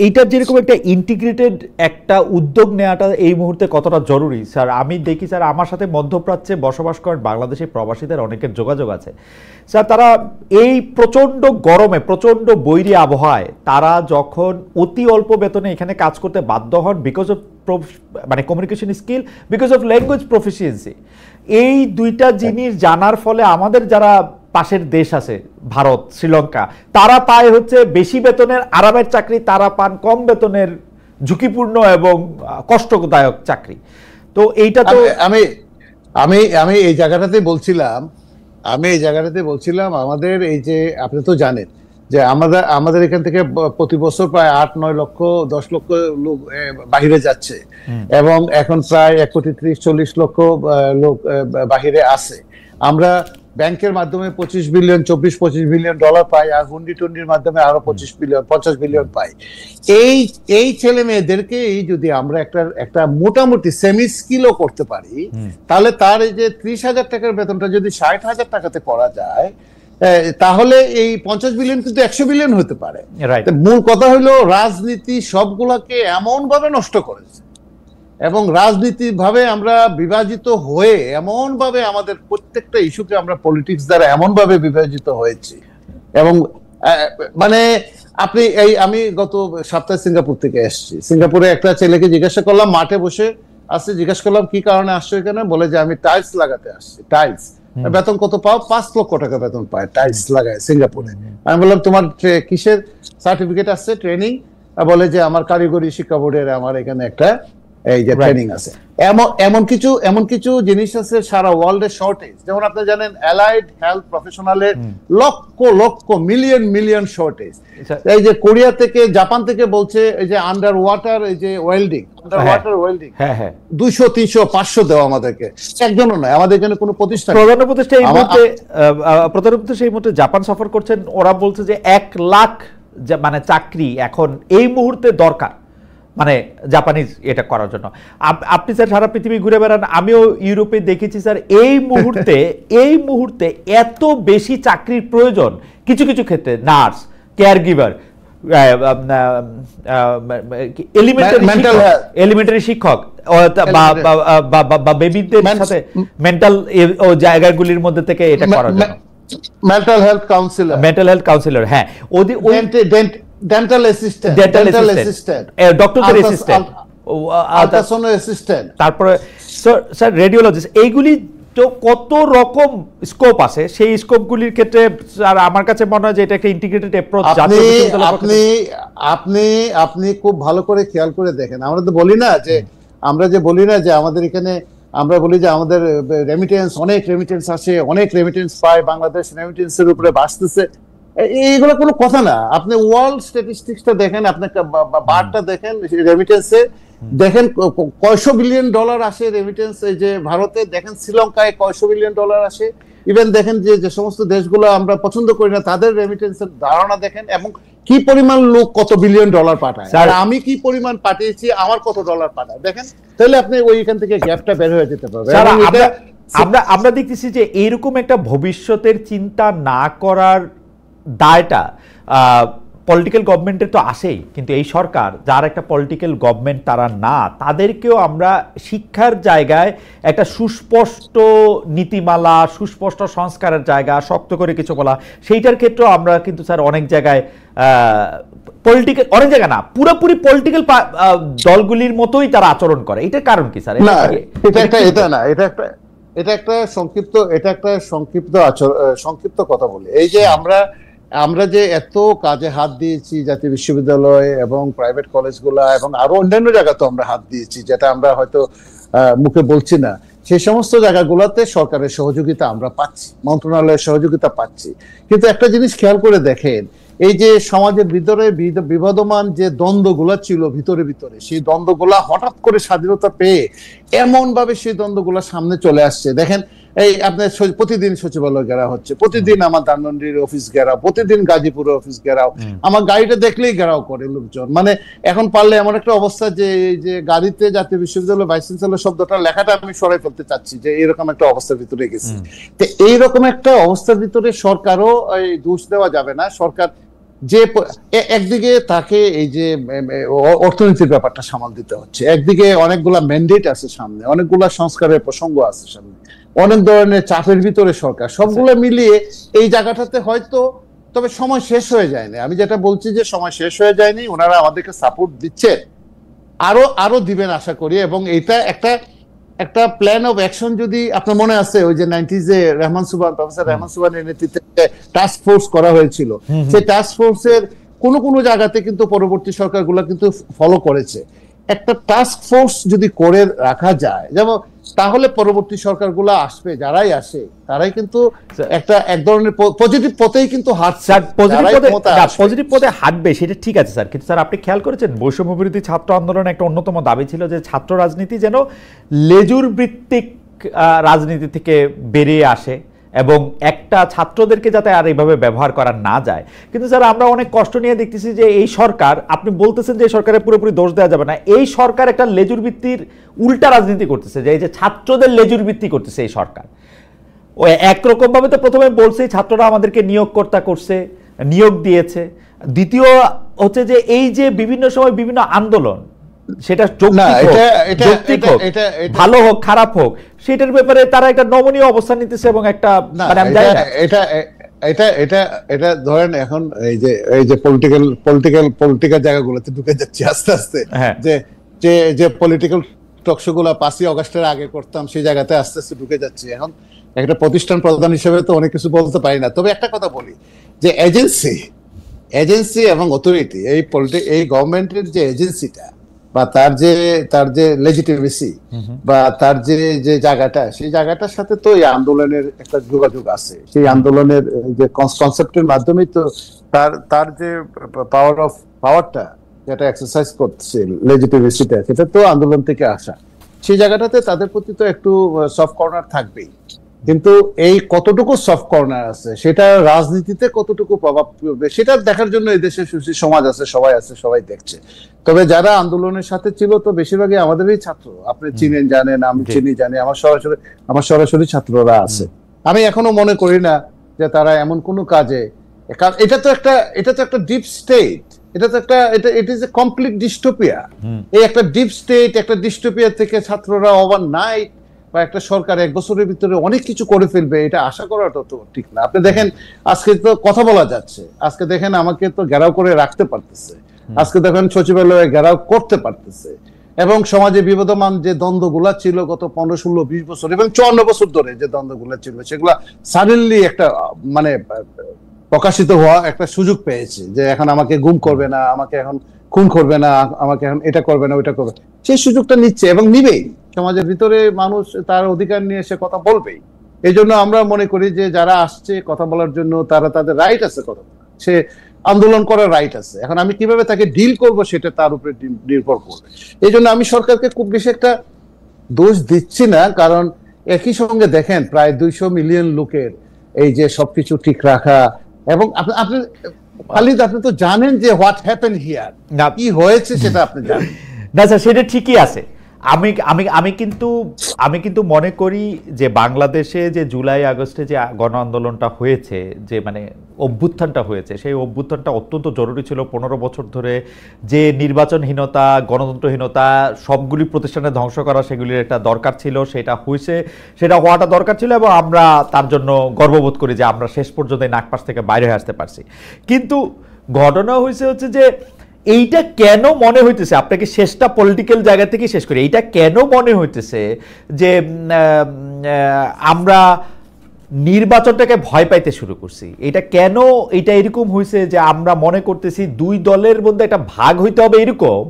এইটার যেরকম একটা ইন্টিগ্রেটেড একটা উদ্যোগ নেওয়াটা এই মুহূর্তে কতটা জরুরি স্যার, আমি দেখি স্যার আমার সাথে মধ্যপ্রাচ্যে বসবাস করেন বাংলাদেশি প্রবাসীদের অনেকের যোগাযোগ আছে স্যার। তারা এই প্রচণ্ড গরমে প্রচণ্ড বৈরী আবহাওয়ায় তারা যখন অতি অল্প বেতনে এখানে কাজ করতে বাধ্য হন বিকজ অফ মানে communication skill, because of language proficiency, এই দুইটা জিনিস জানার ফলে আমাদের যারা পাশের দেশ আছে ভারত, শ্রীলঙ্কা, তারা পায় হচ্ছে বেশি বেতনের আরামের চাকরি, তারা পান কম বেতনের ঝুঁকিপূর্ণ এবং কষ্টদায়ক চাকরি। তো এইটা তো আমি এই জায়গাটাতে বলছিলাম আমাদের এই যে আপনি তো জানেন যে আমাদের এখান থেকে প্রতি বছর প্রায় 8-9 লক্ষ 10 লক্ষ লোক বাহিরে যাচ্ছে এবং এখন প্রায় 1.30-40 লক্ষ লোক বাহিরে আছে। আমরা ব্যাংকের মাধ্যমে 24 বিলিয়ন ডলার পাই, আর হুন্ডি-টুন্ডির মাধ্যমে আরো 50 বিলিয়ন পাই। এই ছেলে মেয়েদেরকে যদি আমরা একটা মোটামুটি সেমি স্কিলও করতে পারি, তাহলে তার এই যে 30,000 টাকার বেতনটা যদি 60,000 টাকাতে করা যায়, তাহলে এই 50 বিলিয়ন কিন্তু 100 বিলিয়ন হতে পারে। মূল কথা হলো রাজনীতি সবগুলাকে এমন ভাবে নষ্ট করেছে এবং রাজনীতি ভাবে আমরা বিভাজিত হয়ে এমন ভাবে আমাদের প্রত্যেকটা ইস্যুকে আমরা পলিটিক্স দ্বারা এমন ভাবে বিভাজিত হয়েছি। এবং মানে আমি গত সপ্তাহে সিঙ্গাপুর থেকে এসেছি। সিঙ্গাপুরে একটা ছেলেকে জিজ্ঞাসা করলাম, মাঠে বসে আসছে, জিজ্ঞাসা করলাম কি কারণে আসছো এখানে, বলে যে আমি টাইলস লাগাতে আসছি। টাইলস বেতন কত পাও? 5 লক্ষ টাকা বেতন পায় টাইলস লাগায় সিঙ্গাপুরে। আমি বললাম তোমার কিসের সার্টিফিকেট আছে, ট্রেনিং? বলে যে আমার কারিগরি শিক্ষা বোর্ডের আমার এখানে একটা এই যে ট্রেনিং আছে। এমন কিছু জিনিস আছে সারা ওয়ার্ল্ডে শর্টেজ। যেমন আপনি জানেন অ্যালাইড হেলথ প্রফেশনালের লক্ষ মিলিয়ন শর্টেজ। এই যে কোরিয়া থেকে জাপান থেকে বলছে এই যে আন্ডার ওয়াটার এই যে ওয়েল্ডিং 200 300 500 দেওয়া আমাদেরকে, একজনও নয় আমাদের এখানে কোনো প্রতিষ্ঠান। প্রধানমন্ত্রী সেই মুহূর্তে জাপান সফর করছেন, ওরা বলছে যে 1 লাখ মানে চাকরি এখন এই মুহূর্তে দরকার মানে জাপানিজ এটা করার জন্য। আপনি স্যার সারা পৃথিবী ঘুরে বেড়ান, আমিও ইউরোপে দেখেছি স্যার এই মুহূর্তে এত বেশি চাকরির প্রয়োজন কিছু ক্ষেত্রে, নার্স, কেয়ার গিভার, এলিমেন্টারি শিক্ষক বা বেবিদের সাথে মেন্টাল জায়গাগুলির মধ্যে থেকে এটা করার জন্য মেন্টাল হেলথ কাউন্সিলর, হ্যাঁ, ডেন্টাল অ্যাসিস্ট্যান্ট, ডক্টরদের অ্যাসিস্ট্যান্ট, আল্ট্রাসাউন্ড অ্যাসিস্ট্যান্ট, তারপরে স্যার রেডিওলজিস্ট, এইগুলি তো কত রকম স্কোপ আছে। সেই স্কোপগুলির ক্ষেত্রে স্যার আমার কাছে মনে হয় যে এটা একটা ইন্টিগ্রেটেড অ্যাপ্রোচ। আপনি খুব ভালো করে খেয়াল করে দেখেন, আমরা যে বলি না যে আমাদের এখানে আমরা বলি যে আমাদের অনেক রেমিটেন্স আসে, অনেক রেমিটেন্স পায়, বাংলাদেশ রেমিটেন্সের উপরে বাড়তেছে, এইগুলো কোনো কথা না। আপনি ওয়ার্ল্ড স্ট্যাটিস্টিক্সটা দেখেন, আপনি বারটা দেখেন রেমিটেন্সে, দেখেন কয়শো বিলিয়ন ডলার আসে রেমিটেন্স এই যে ভারতে, দেখেন শ্রীলঙ্কায় কয়শো বিলিয়ন ডলার আসে, ইভেন দেখেন যে সমস্ত দেশগুলো আমরা পছন্দ করি না তাদের রেমিটেন্সের ধারণা দেখেন, এবং কি পরিমাণ লোক কত বিলিয়ন ডলার পাঠায়, আর আমি কি পরিমাণ পাঠিয়েছি, আমার কত ডলার পাঠায়, দেখেন, তাহলে আপনি ওইখান থেকে গ্যাপটা বের হয়ে যেতে পারবেন। আমরা দেখতেছি যে এইরকম একটা ভবিষ্যতের চিন্তা না করার দায়টা পলিটিক্যাল গভর্নমেন্টের তো আসেই, কিন্তু এই সরকার যার একটা পলিটিক্যাল গভর্নমেন্ট তারা না, তাদেরকেও আমরা শিক্ষার জায়গায় একটা সুস্পষ্ট নীতিমালা, সুস্পষ্ট সংস্কারের জায়গা, শক্ত করে কিছু বলা, সেইটার ক্ষেত্রেও আমরা কিন্তু স্যার অনেক জায়গায় পলিটিক্যাল, অনেক জায়গায় না পুরোপুরি পলিটিক্যাল দলগুলির মতোই তারা আচরণ করে। এটার কারণ কি স্যার? এটা একটা সংক্ষিপ্ত কথা বলি। এই যে আমরা যে এত কাজে হাত দিয়েছি, জাতীয় বিশ্ববিদ্যালয় এবং প্রাইভেট কলেজগুলা এবং আরো অন্যান্য জায়গাতে আমরা হাত দিয়েছি, যেটা আমরা হয়তো মুখে বলছি না, সেই সমস্ত জায়গাগুলোতে সরকারের সহযোগিতা আমরা পাচ্ছি, মন্ত্রণালয়ের সহযোগিতা পাচ্ছি। কিন্তু একটা জিনিস খেয়াল করে দেখেন, এই যে সমাজের ভিতরে বিবাদমান যে দ্বন্দ্বগুলা ছিল ভিতরে সেই দ্বন্দ্বগুলা হঠাৎ করে স্বাধীনতা পেয়ে এমন ভাবে সেই দ্বন্দ্বগুলা সামনে চলে আসছে। দেখেন এই আপনার প্রতিদিন সচিবালয় ঘেরাও হচ্ছে, প্রতিদিন আমার ধানমন্ডির অফিস ঘেরাও, প্রতিদিন গাজীপুর অফিস ঘেরাও, আমার গাড়িটা দেখলেই ঘেরাও করে লোকজন। মানে এখন পারলে এমন একটা অবস্থা যে এই যে গাড়িতে জাতীয় বিশ্ববিদ্যালয় ভাইস চ্যান্সেলর শব্দটা লেখাটা আমি সরাই ফেলতে চাচ্ছি, যে এরকম একটা অবস্থার ভিতরে গেছি। তো এইরকম একটা অবস্থার ভিতরে সরকারও দোষ দেওয়া যাবে না। সরকার যে একদিকে তাকে এই যে অর্থনীতির ব্যাপারটা সামাল দিতে হচ্ছে, একদিকে অনেকগুলা ম্যান্ডেট আছে সামনে, অনেকগুলা সংস্কারের প্রসঙ্গ আছে সামনে, অনেক ধরনের চাপের ভিতরে সরকার, সবগুলো মিলিয়ে এই জায়গাটাতে হয়তো, তবে সময় শেষ হয়ে যায়নি। আমি যেটা বলছি যে সময় শেষ হয়ে যায়নি, ওনারা আমাদেরকে সাপোর্ট দিচ্ছে, আরো দিবেন আশা করি। এবং এটা একটা প্ল্যান অফ অ্যাকশন, যদি আপনার মনে আছে ওই যে 90s এ প্রফেসর রহমান সুবহানের নেতৃত্বে টাস্ক ফোর্স করা হয়েছিল, সেই টাস্ক ফোর্সের কোন জায়গাতে কিন্তু পরবর্তী সরকারগুলো কিন্তু ফলো করেছে। একটা টাস্ক ফোর্স যদি করে রাখা যায়, যেমন তাহলে পরবর্তী সরকারগুলো আসবে, যারাই আসে তারাই কিন্তু এক ধরনের পজিটিভ পথেই কিন্তু পজিটিভ পথে হাঁটবে, সেটা ঠিক আছে স্যার। কিন্তু স্যার আপনি খেয়াল করেছেন বৈষম্য বিরোধী ছাত্র আন্দোলনের একটা অন্যতম দাবি ছিল যে ছাত্র রাজনীতি যেন লেজুর ভিত্তিক রাজনীতি থেকে বেরিয়ে আসে এবং একটা ছাত্রদেরকে যাতে আর এইভাবে ব্যবহার করা না যায়। কিন্তু স্যার আমরা অনেক কষ্ট নিয়ে দেখতেছি যে এই সরকার, আপনি বলতেছেন যে সরকারের পুরোপুরি দোষ দেওয়া যাবে না, এই সরকার একটা লেজুর ভিত্তির উল্টা রাজনীতি করতেছে, যে এই যে ছাত্রদের লেজুর ভিত্তি করতেছে এই সরকার। ও একরকম ভাবে তো প্রথমে বলছে ছাত্ররা আমাদেরকে নিয়োগকর্তা করছে, নিয়োগ দিয়েছে। দ্বিতীয় হচ্ছে যে এই যে বিভিন্ন সময় বিভিন্ন আন্দোলন, সেটা ভালো হোক খারাপ হোক, সেটার ব্যাপারে তারা একটা নমনীয় অবস্থান নিতেছে এবং একটা এটা ধরেন এখন এই যে পলিটিক্যাল জায়গাগুলোতে ঢুকে যাচ্ছে আস্তে আস্তে, যে পলিটিক্যাল টকশো গুলা 5ই অগস্টের আগে করতাম, সেই জায়গাতে আস্তে আস্তে ঢুকে যাচ্ছে। এখন একটা প্রতিষ্ঠান প্রধান হিসেবে তো অনেক কিছু বলতে পারি না, তবে একটা কথা বলি যে এজেন্সি এবং অথরিটি, এই গভর্নমেন্টের যে এজেন্সিটা বা তার যে লেজিটিমেসি বা তার যে জায়গাটা, সেই জায়গাটার সাথে তো এই আন্দোলনের একটা যোগাযোগ আছে। সেই আন্দোলনের যে কনসেপ্টের মাধ্যমেই তো তার যে পাওয়ারটা যেটা এক্সারসাইজ করছে, লেজিটিমেসিটা, সেটা তো আন্দোলন থেকে আসা। সেই জায়গাটাতে তাদের প্রতি তো একটু সফট কর্নার থাকবেই, কিন্তু এই কতটুকু সফট কর্নার আছে, সেটা রাজনীতিতে কতটুকু প্রভাব পড়বে, সেটা দেখার জন্য এই দেশে সুশীল সমাজ আছে, সবাই দেখছে। তবে যারা আন্দোলনের সাথে ছিল তো বেশিরভাগই আমাদেরই ছাত্র, আপনি চিনেন, জানেন, আমি চিনি, জানি, আমার সরাসরি ছাত্ররা আছে। আমি এখনো মনে করি না যে তারা এমন কোনো কাজে, কারণ এটা তো একটা deep state, it is a complete dystopia. এই একটা ডিপ স্টেট, একটা ডিস্টোপিয়া থেকে ছাত্ররা ওভারনাইট বা একটা সরকার 1 বছরের ভিতরে অনেক কিছু করে ফেলবে, এটা আশা করাটা তো ঠিক না। আপনি দেখেন আজকে তো কথা বলা যাচ্ছে, আজকে দেখেন আমাকে তো ঘেরাও করে রাখতে পারতেছে, আজকে দেখেন সচিবালয়ে ঘেরাও করতে পারতেছে, এবং সমাজে বিবদমান যে দ্বন্দ্বগুলা ছিল গত 15, 16, 20 বছর এবং 54 বছর ধরে যে দ্বন্দ্বগুলা ছিল, সেগুলা সাডেনলি একটা মানে প্রকাশিত হওয়া একটা সুযোগ পেয়েছে, যে এখন আমাকে গুম করবে না, আমাকে এখন খুন করবে না, আমাকে এখন এটা করবে না, ওইটা করবে, সেই সুযোগটা নিচ্ছে এবং নিবেই। সমাজের ভিতরে মানুষ তার অধিকার নিয়ে সে কথা বলবেই। এই জন্য আমরা মনে করি যে যারা আসছে কথা বলার জন্য, তাদের রাইট আছে, কথা সে আন্দোলন করার রাইট আছে। এখন আমি কিভাবে তাকে ডিল করব সেটা তার উপরে নির্ভর করবে। এই জন্য আমি সরকারকে খুব বেশি একটা দোষ দিচ্ছি না, কারণ একই সঙ্গে দেখেন প্রায় 200 মিলিয়ন লোকের এই যে সবকিছু ঠিক রাখা, এবং আপনি খালিদ, আপনি তো জানেন যে হোয়াট হ্যাপেন হিয়ার, কি হয়েছে সেটা আপনি জানেন না স্যার, সেটা ঠিকই আছে। আমি কিন্তু মনে করি যে বাংলাদেশে যে জুলাই আগস্টে যে গণ আন্দোলনটা হয়েছে, যে মানে অভ্যুত্থানটা হয়েছে, সেই অভ্যুত্থানটা অত্যন্ত জরুরি ছিল। 15 বছর ধরে যে নির্বাচনহীনতা, গণতন্ত্রহীনতা, সবগুলি প্রতিষ্ঠানে ধ্বংস করা, সেগুলির একটা দরকার ছিল, সেটা হয়েছে, সেটা হওয়াটা দরকার ছিল, এবং আমরা তার জন্য গর্ববোধ করি যে আমরা শেষ পর্যন্ত নাকপাশ থেকে বাইরে হয়ে আসতে পারছি। কিন্তু ঘটনা হচ্ছে যে এইটা কেন মনে হইতেছে, আপনাকে শেষটা পলিটিক্যাল জায়গা থেকে শেষ করি, এইটা কেন মনে হইতেছে যে আমরা নির্বাচনটাকে ভয় পাইতে শুরু করছি? এটা কেন এটা এরকম হয়েছে যে আমরা মনে করতেছি 2 দলের মধ্যে একটা ভাগ হইতে হবে, এরকম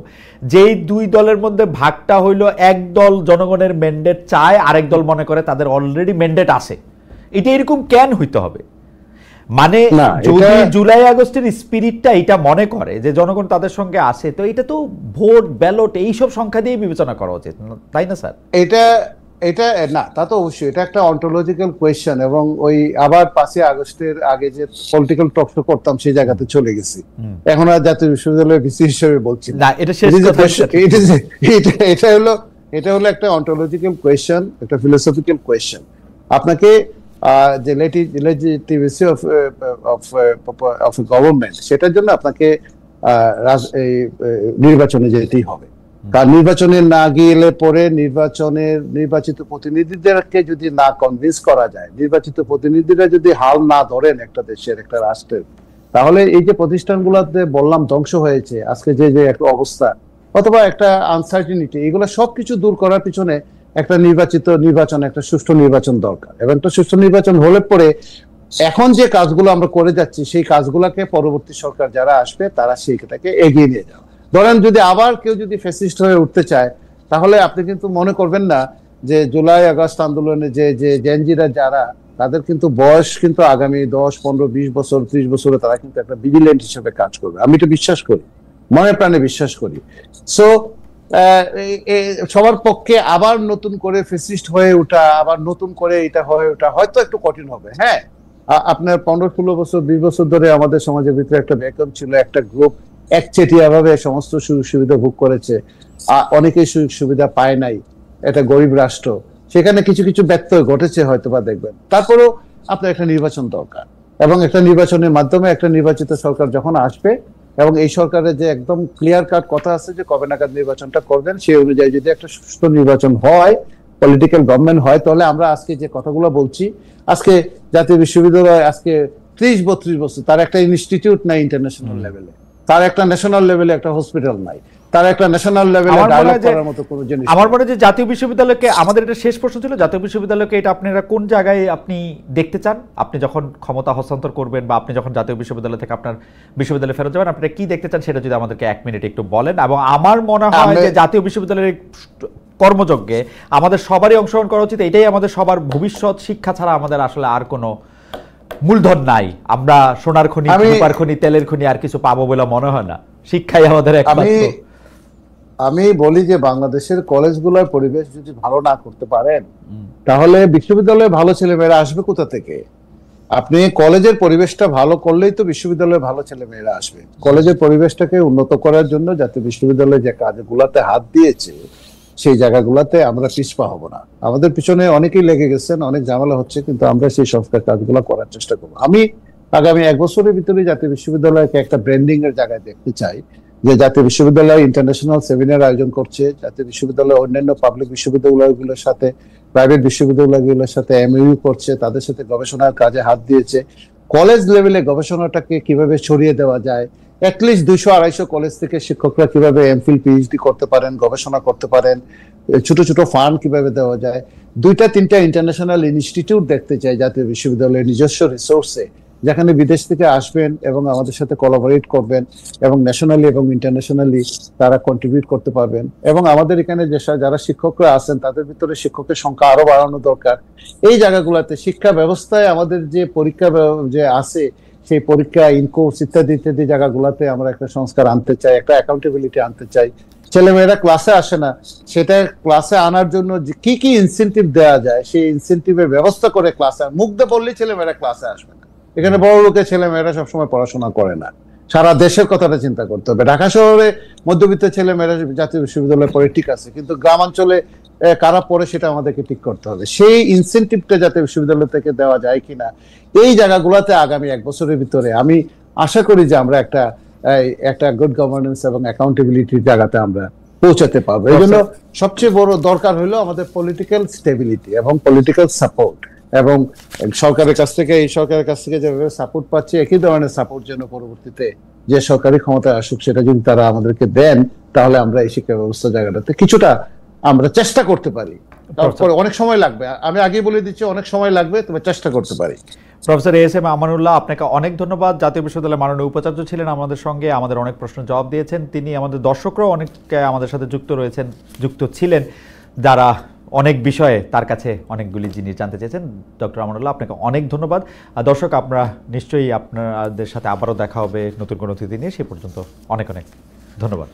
যেই 2 দলের মধ্যে ভাগটা হইলো, এক দল জনগণের ম্যান্ডেট চায়, আরেক দল মনে করে তাদের অলরেডি ম্যান্ডেট আছে। এটা এরকম কেন হইতে হবে? মানে যদি জুলাই আগস্টের স্পিরিটটা এটা মনে করে যে জনগণ তাদের সঙ্গে আসে, তো এটা তো ভোট ব্যালট এইসব সংখ্যা দিয়ে বিবেচনা করা উচিত, তাই না স্যার? এটা না, তা তো অবশ্যই এটা একটা অন্টোলজিক্যাল কোয়েশ্চেন, এবং ওই আবার 5ই আগস্টের আগে যে পলিটিক্যাল টক শো করতাম সেই জায়গাতে চলে গেছি। এখন আর জাতীয় বিশ্ববিদ্যালয়ের ভিসি হিসেবে বলছি না, এটা শেষ কথা। এটা হলো একটা অন্টোলজিক্যাল কোয়েশ্চেন, একটা ফিলোসফিক্যাল কোয়েশ্চেন। আপনাকে যে লেজিটিমেসি অফ গভর্নমেন্ট, সেটার জন্য আপনাকে নির্বাচনে যেতেই হবে। কারণ নির্বাচনে না গেলে পরে নির্বাচিত প্রতিনিধিদেরকে যদি না কনভিন্স করা যায়, নির্বাচিত প্রতিনিধিরা যদি হাল না ধরেন একটা দেশের, একটা রাষ্ট্রের, তাহলে এই যে প্রতিষ্ঠানগুলোতে বললাম ধ্বংস হয়েছে, আজকে যে যে একটা অবস্থা অথবা একটা আনসার্টিনিটি, এগুলো সবকিছু দূর করার পিছনে একটা নির্বাচন, একটা সুষ্ঠু নির্বাচন দরকার। এবং একটা সুষ্ঠু নির্বাচন হলে পরে এখন যে কাজগুলো আমরা করে যাচ্ছি, সেই কাজগুলোকে পরবর্তী সরকার যারা আসবে তারা সেইটাকে এগিয়ে নিয়ে যাবে। ধরেন যদি আবার কেউ যদি ফ্যাসিস্ট হয়ে উঠতে চায়, তাহলে আপনি কিন্তু মনে করবেন না যে জুলাই আগস্ট আন্দোলনে যে জেনজিরা যারা, তাদের কিন্তু বয়স কিন্তু আগামী 10, 15, 20 বছর, 30 বছরে তারা কিন্তু একটা ভিজিলেন্ট হিসেবে কাজ করবে। আমি এটা বিশ্বাস করি, মনে প্রাণে বিশ্বাস করি। সো সবার পক্ষে আবার নতুন করে ফ্যাসিস্ট হয়ে ওঠা, আবার নতুন করে এটা হয়ে ওঠা হয়তো একটু কঠিন হবে। হ্যাঁ, আপনার 15-16 বছর, 20 বছর ধরে আমাদের সমাজের ভিতরে একটা ভ্যাকুয়াম ছিল, একটা গ্রুপ একচেটিয়া ভাবে সমস্ত সুযোগ সুবিধা ভোগ করেছে, অনেকেই সুযোগ সুবিধা পায় নাই। এটা গরিব রাষ্ট্র, সেখানে কিছু কিছু ব্যত্যয় ঘটেছে হয়তো বা দেখবেন। তারপরেও আপনার একটা নির্বাচন দরকার, এবং একটা নির্বাচনের মাধ্যমে একটা নির্বাচিত সরকার যখন আসবে, এবং এই সরকারের যে একদম ক্লিয়ার কাট কথা আছে যে কবে নাগাদ নির্বাচনটা করবেন, সেই অনুযায়ী যদি একটা সুষ্ঠু নির্বাচন হয়, পলিটিক্যাল গভর্নমেন্ট হয়, তাহলে আমরা আজকে যে কথাগুলো বলছি, আজকে জাতীয় বিশ্ববিদ্যালয় আজকে 30-32 বছর, তার একটা ইনস্টিটিউট নাই ইন্টারন্যাশনাল লেভেলে, তার একটা ন্যাশনাল লেভেলে একটা হসপিটাল নাই, তার একটা ন্যাশনাল লেভেলে ডায়ালগ করার মতো কোনো জিনিস। আমার মনে হয় যে জাতীয় বিশ্ববিদ্যালয়কে, আমাদের এটা শেষ প্রশ্ন ছিল, জাতীয় বিশ্ববিদ্যালয়কে এটা আপনারা কোন জায়গায় আপনি দেখতে চান? আপনি যখন ক্ষমতা হস্তান্তর করবেন বা আপনি যখন জাতীয় বিশ্ববিদ্যালয় থেকে আপনার বিশ্ববিদ্যালয়ে ফেরত যাবেন, আপনারা কি দেখতে চান সেটা যদি আমাদেরকে 1 মিনিট একটু বলেন। এবং আমার মনে হয় যে জাতীয় বিশ্ববিদ্যালয়ের কর্মযজ্ঞে আমাদের সবারই অংশগ্রহণ করা উচিত। এটাই আমাদের সবার ভবিষ্যৎ। শিক্ষা ছাড়া আমাদের আসলে আর কোনো মূলধন নাই। আমরা সোনার খনি, রূপার খনি, তেলের খনি আর কিছু পাবো বলে মনে হয় না। শিক্ষাই আমাদের একমাত্র। আমি বলি যে বাংলাদেশের কলেজগুলোর পরিবেশ যদি ভালো না করতে পারেন, তাহলে বিশ্ববিদ্যালয়ে ভালো ছেলেমেয়েরা আসবে কোথা থেকে? আপনি কলেজের পরিবেশটা ভালো করলেই তো বিশ্ববিদ্যালয়ে ভালো ছেলেমেয়েরা আসবে। কলেজের পরিবেশটাকে উন্নত করার জন্য জাতীয় বিশ্ববিদ্যালয় যে কাজগুলাতে হাত দিয়েছে, সেই জায়গাগুলোতে আমরা পিছপা হব না। আমাদের পিছনে অনেকেই লেগে গেছেন, অনেক ঝামেলা হচ্ছে, কিন্তু আমরা সেই সংস্কার কাজগুলো করার চেষ্টা করবো। আমি আগামী 1 বছরের ভিতরে জাতীয় বিশ্ববিদ্যালয়কে একটা ব্র্যান্ডিং এর জায়গায় দেখতে চাই, যে জাতীয় বিশ্ববিদ্যালয় ইন্টারন্যাশনাল সেমিনার আয়োজন করছে, জাতীয় বিশ্ববিদ্যালয় অন্যান্য পাবলিক বিশ্ববিদ্যালয়গুলোর সাথে, প্রাইভেট বিশ্ববিদ্যালয়গুলোর সাথে এমইউ করছে, তাদের সাথে গবেষণার কাজে হাত দিয়েছে। কলেজ লেভেলে গবেষণাটাকে কিভাবে ছড়িয়ে দেওয়া যায়, অ্যাটলিস্ট 200-250 কলেজ থেকে শিক্ষকরা কিভাবে এমফিল পিএইচডি করতে পারেন, গবেষণা করতে পারেন, ছোট ছোট ফান্ড কিভাবে দেওয়া যায়। 2-3টা ইন্টারন্যাশনাল ইনস্টিটিউট দেখতে চাই জাতীয় বিশ্ববিদ্যালয়ের নিজস্ব রিসোর্সে, যেখানে বিদেশ থেকে আসবেন এবং আমাদের সাথে কোলাবোরেট করবেন, এবং ন্যাশনালি এবং ইন্টারন্যাশনালি তারা কন্ট্রিবিউট করতে পারবেন। এবং আমাদের এখানে যারা শিক্ষকরা আছেন, তাদের ভিতরে শিক্ষকের সংখ্যা আরো বাড়ানো দরকার। এই জায়গাগুলোতে শিক্ষা ব্যবস্থায় আমাদের যে পরীক্ষা যে আছে, সেই পরীক্ষা, ইনকোর্স ইত্যাদি ইত্যাদি জায়গাগুলোতে আমরা একটা সংস্কার আনতে চাই, একটা অ্যাকাউন্টেবিলিটি আনতে চাই। ছেলেমেয়েরা ক্লাসে আসে না, সেটা ক্লাসে আনার জন্য কি কি ইনসেন্টিভ দেওয়া যায়, সেই ইনসেন্টিভের ব্যবস্থা করে ক্লাসে, মুখ দিয়ে বললেই ছেলেমেয়েরা ক্লাসে আসবে না। এখানে বড় লোকের ছেলেমেয়েরা সবসময় পড়াশোনা করে না, সারা দেশের কথাটা চিন্তা করতে হবে। ঢাকা শহরে মধ্যবিত্ত ছেলেমেয়েরা জাতীয় বিশ্ববিদ্যালয়ে পড়ে, ঠিক আছে, কিন্তু গ্রামাঞ্চলে কারা পড়ে সেটা আমাদেরকে ঠিক করতে হবে। সেই ইনসেন্টিভটা জাতীয় বিশ্ববিদ্যালয় থেকে দেওয়া যায় কিনা, এই জায়গাগুলোতে আগামী 1 বছরের ভিতরে আমি আশা করি যে আমরা একটা গুড গভর্নেন্স এবং অ্যাকাউন্টেবিলিটির জায়গাতে আমরা পৌঁছাতে পারবো। এই জন্য সবচেয়ে বড় দরকার হলো আমাদের পলিটিক্যাল স্টেবিলিটি এবং পলিটিক্যাল সাপোর্ট, এবং এই সরকারের কাছ থেকে যেভাবে সাপোর্ট পাচ্ছে, একই ধরনের সাপোর্ট যেন পরবর্তীতে যে সরকারি ক্ষমতায় আসুক, সেটা যদি তারা আমাদেরকে দেন, তাহলে আমরা এই শিক্ষা ব্যবস্থা জায়গাটাতে কিছুটা আমরা চেষ্টা করতে পারি। তারপরে অনেক সময় লাগবে, আমি আগেই বলে দিচ্ছি, অনেক সময় লাগবে, তবে চেষ্টা করতে পারি। প্রফেসর এএসএম আমানুল্লাহ, আপনাকে অনেক ধন্যবাদ। জাতীয় বিশ্ববিদ্যালয়ের মাননীয় উপাচার্য ছিলেন আমাদের সঙ্গে, আমাদের অনেক প্রশ্নের জবাব দিয়েছেন। তিনি আমাদের দর্শকরাও অনেক আমাদের সাথে যুক্ত ছিলেন, যারা অনেক বিষয়ে তার কাছে অনেকগুলি জিনিস জানতে চেয়েছেন। ডক্টর আমানুল্লাহ, আপনাকে অনেক ধন্যবাদ। দর্শক, আমরা নিশ্চয়ই আপনাদের সাথে আবারও দেখা হবে নতুন কোনো অতিথি নিয়ে। সে পর্যন্ত অনেক অনেক ধন্যবাদ।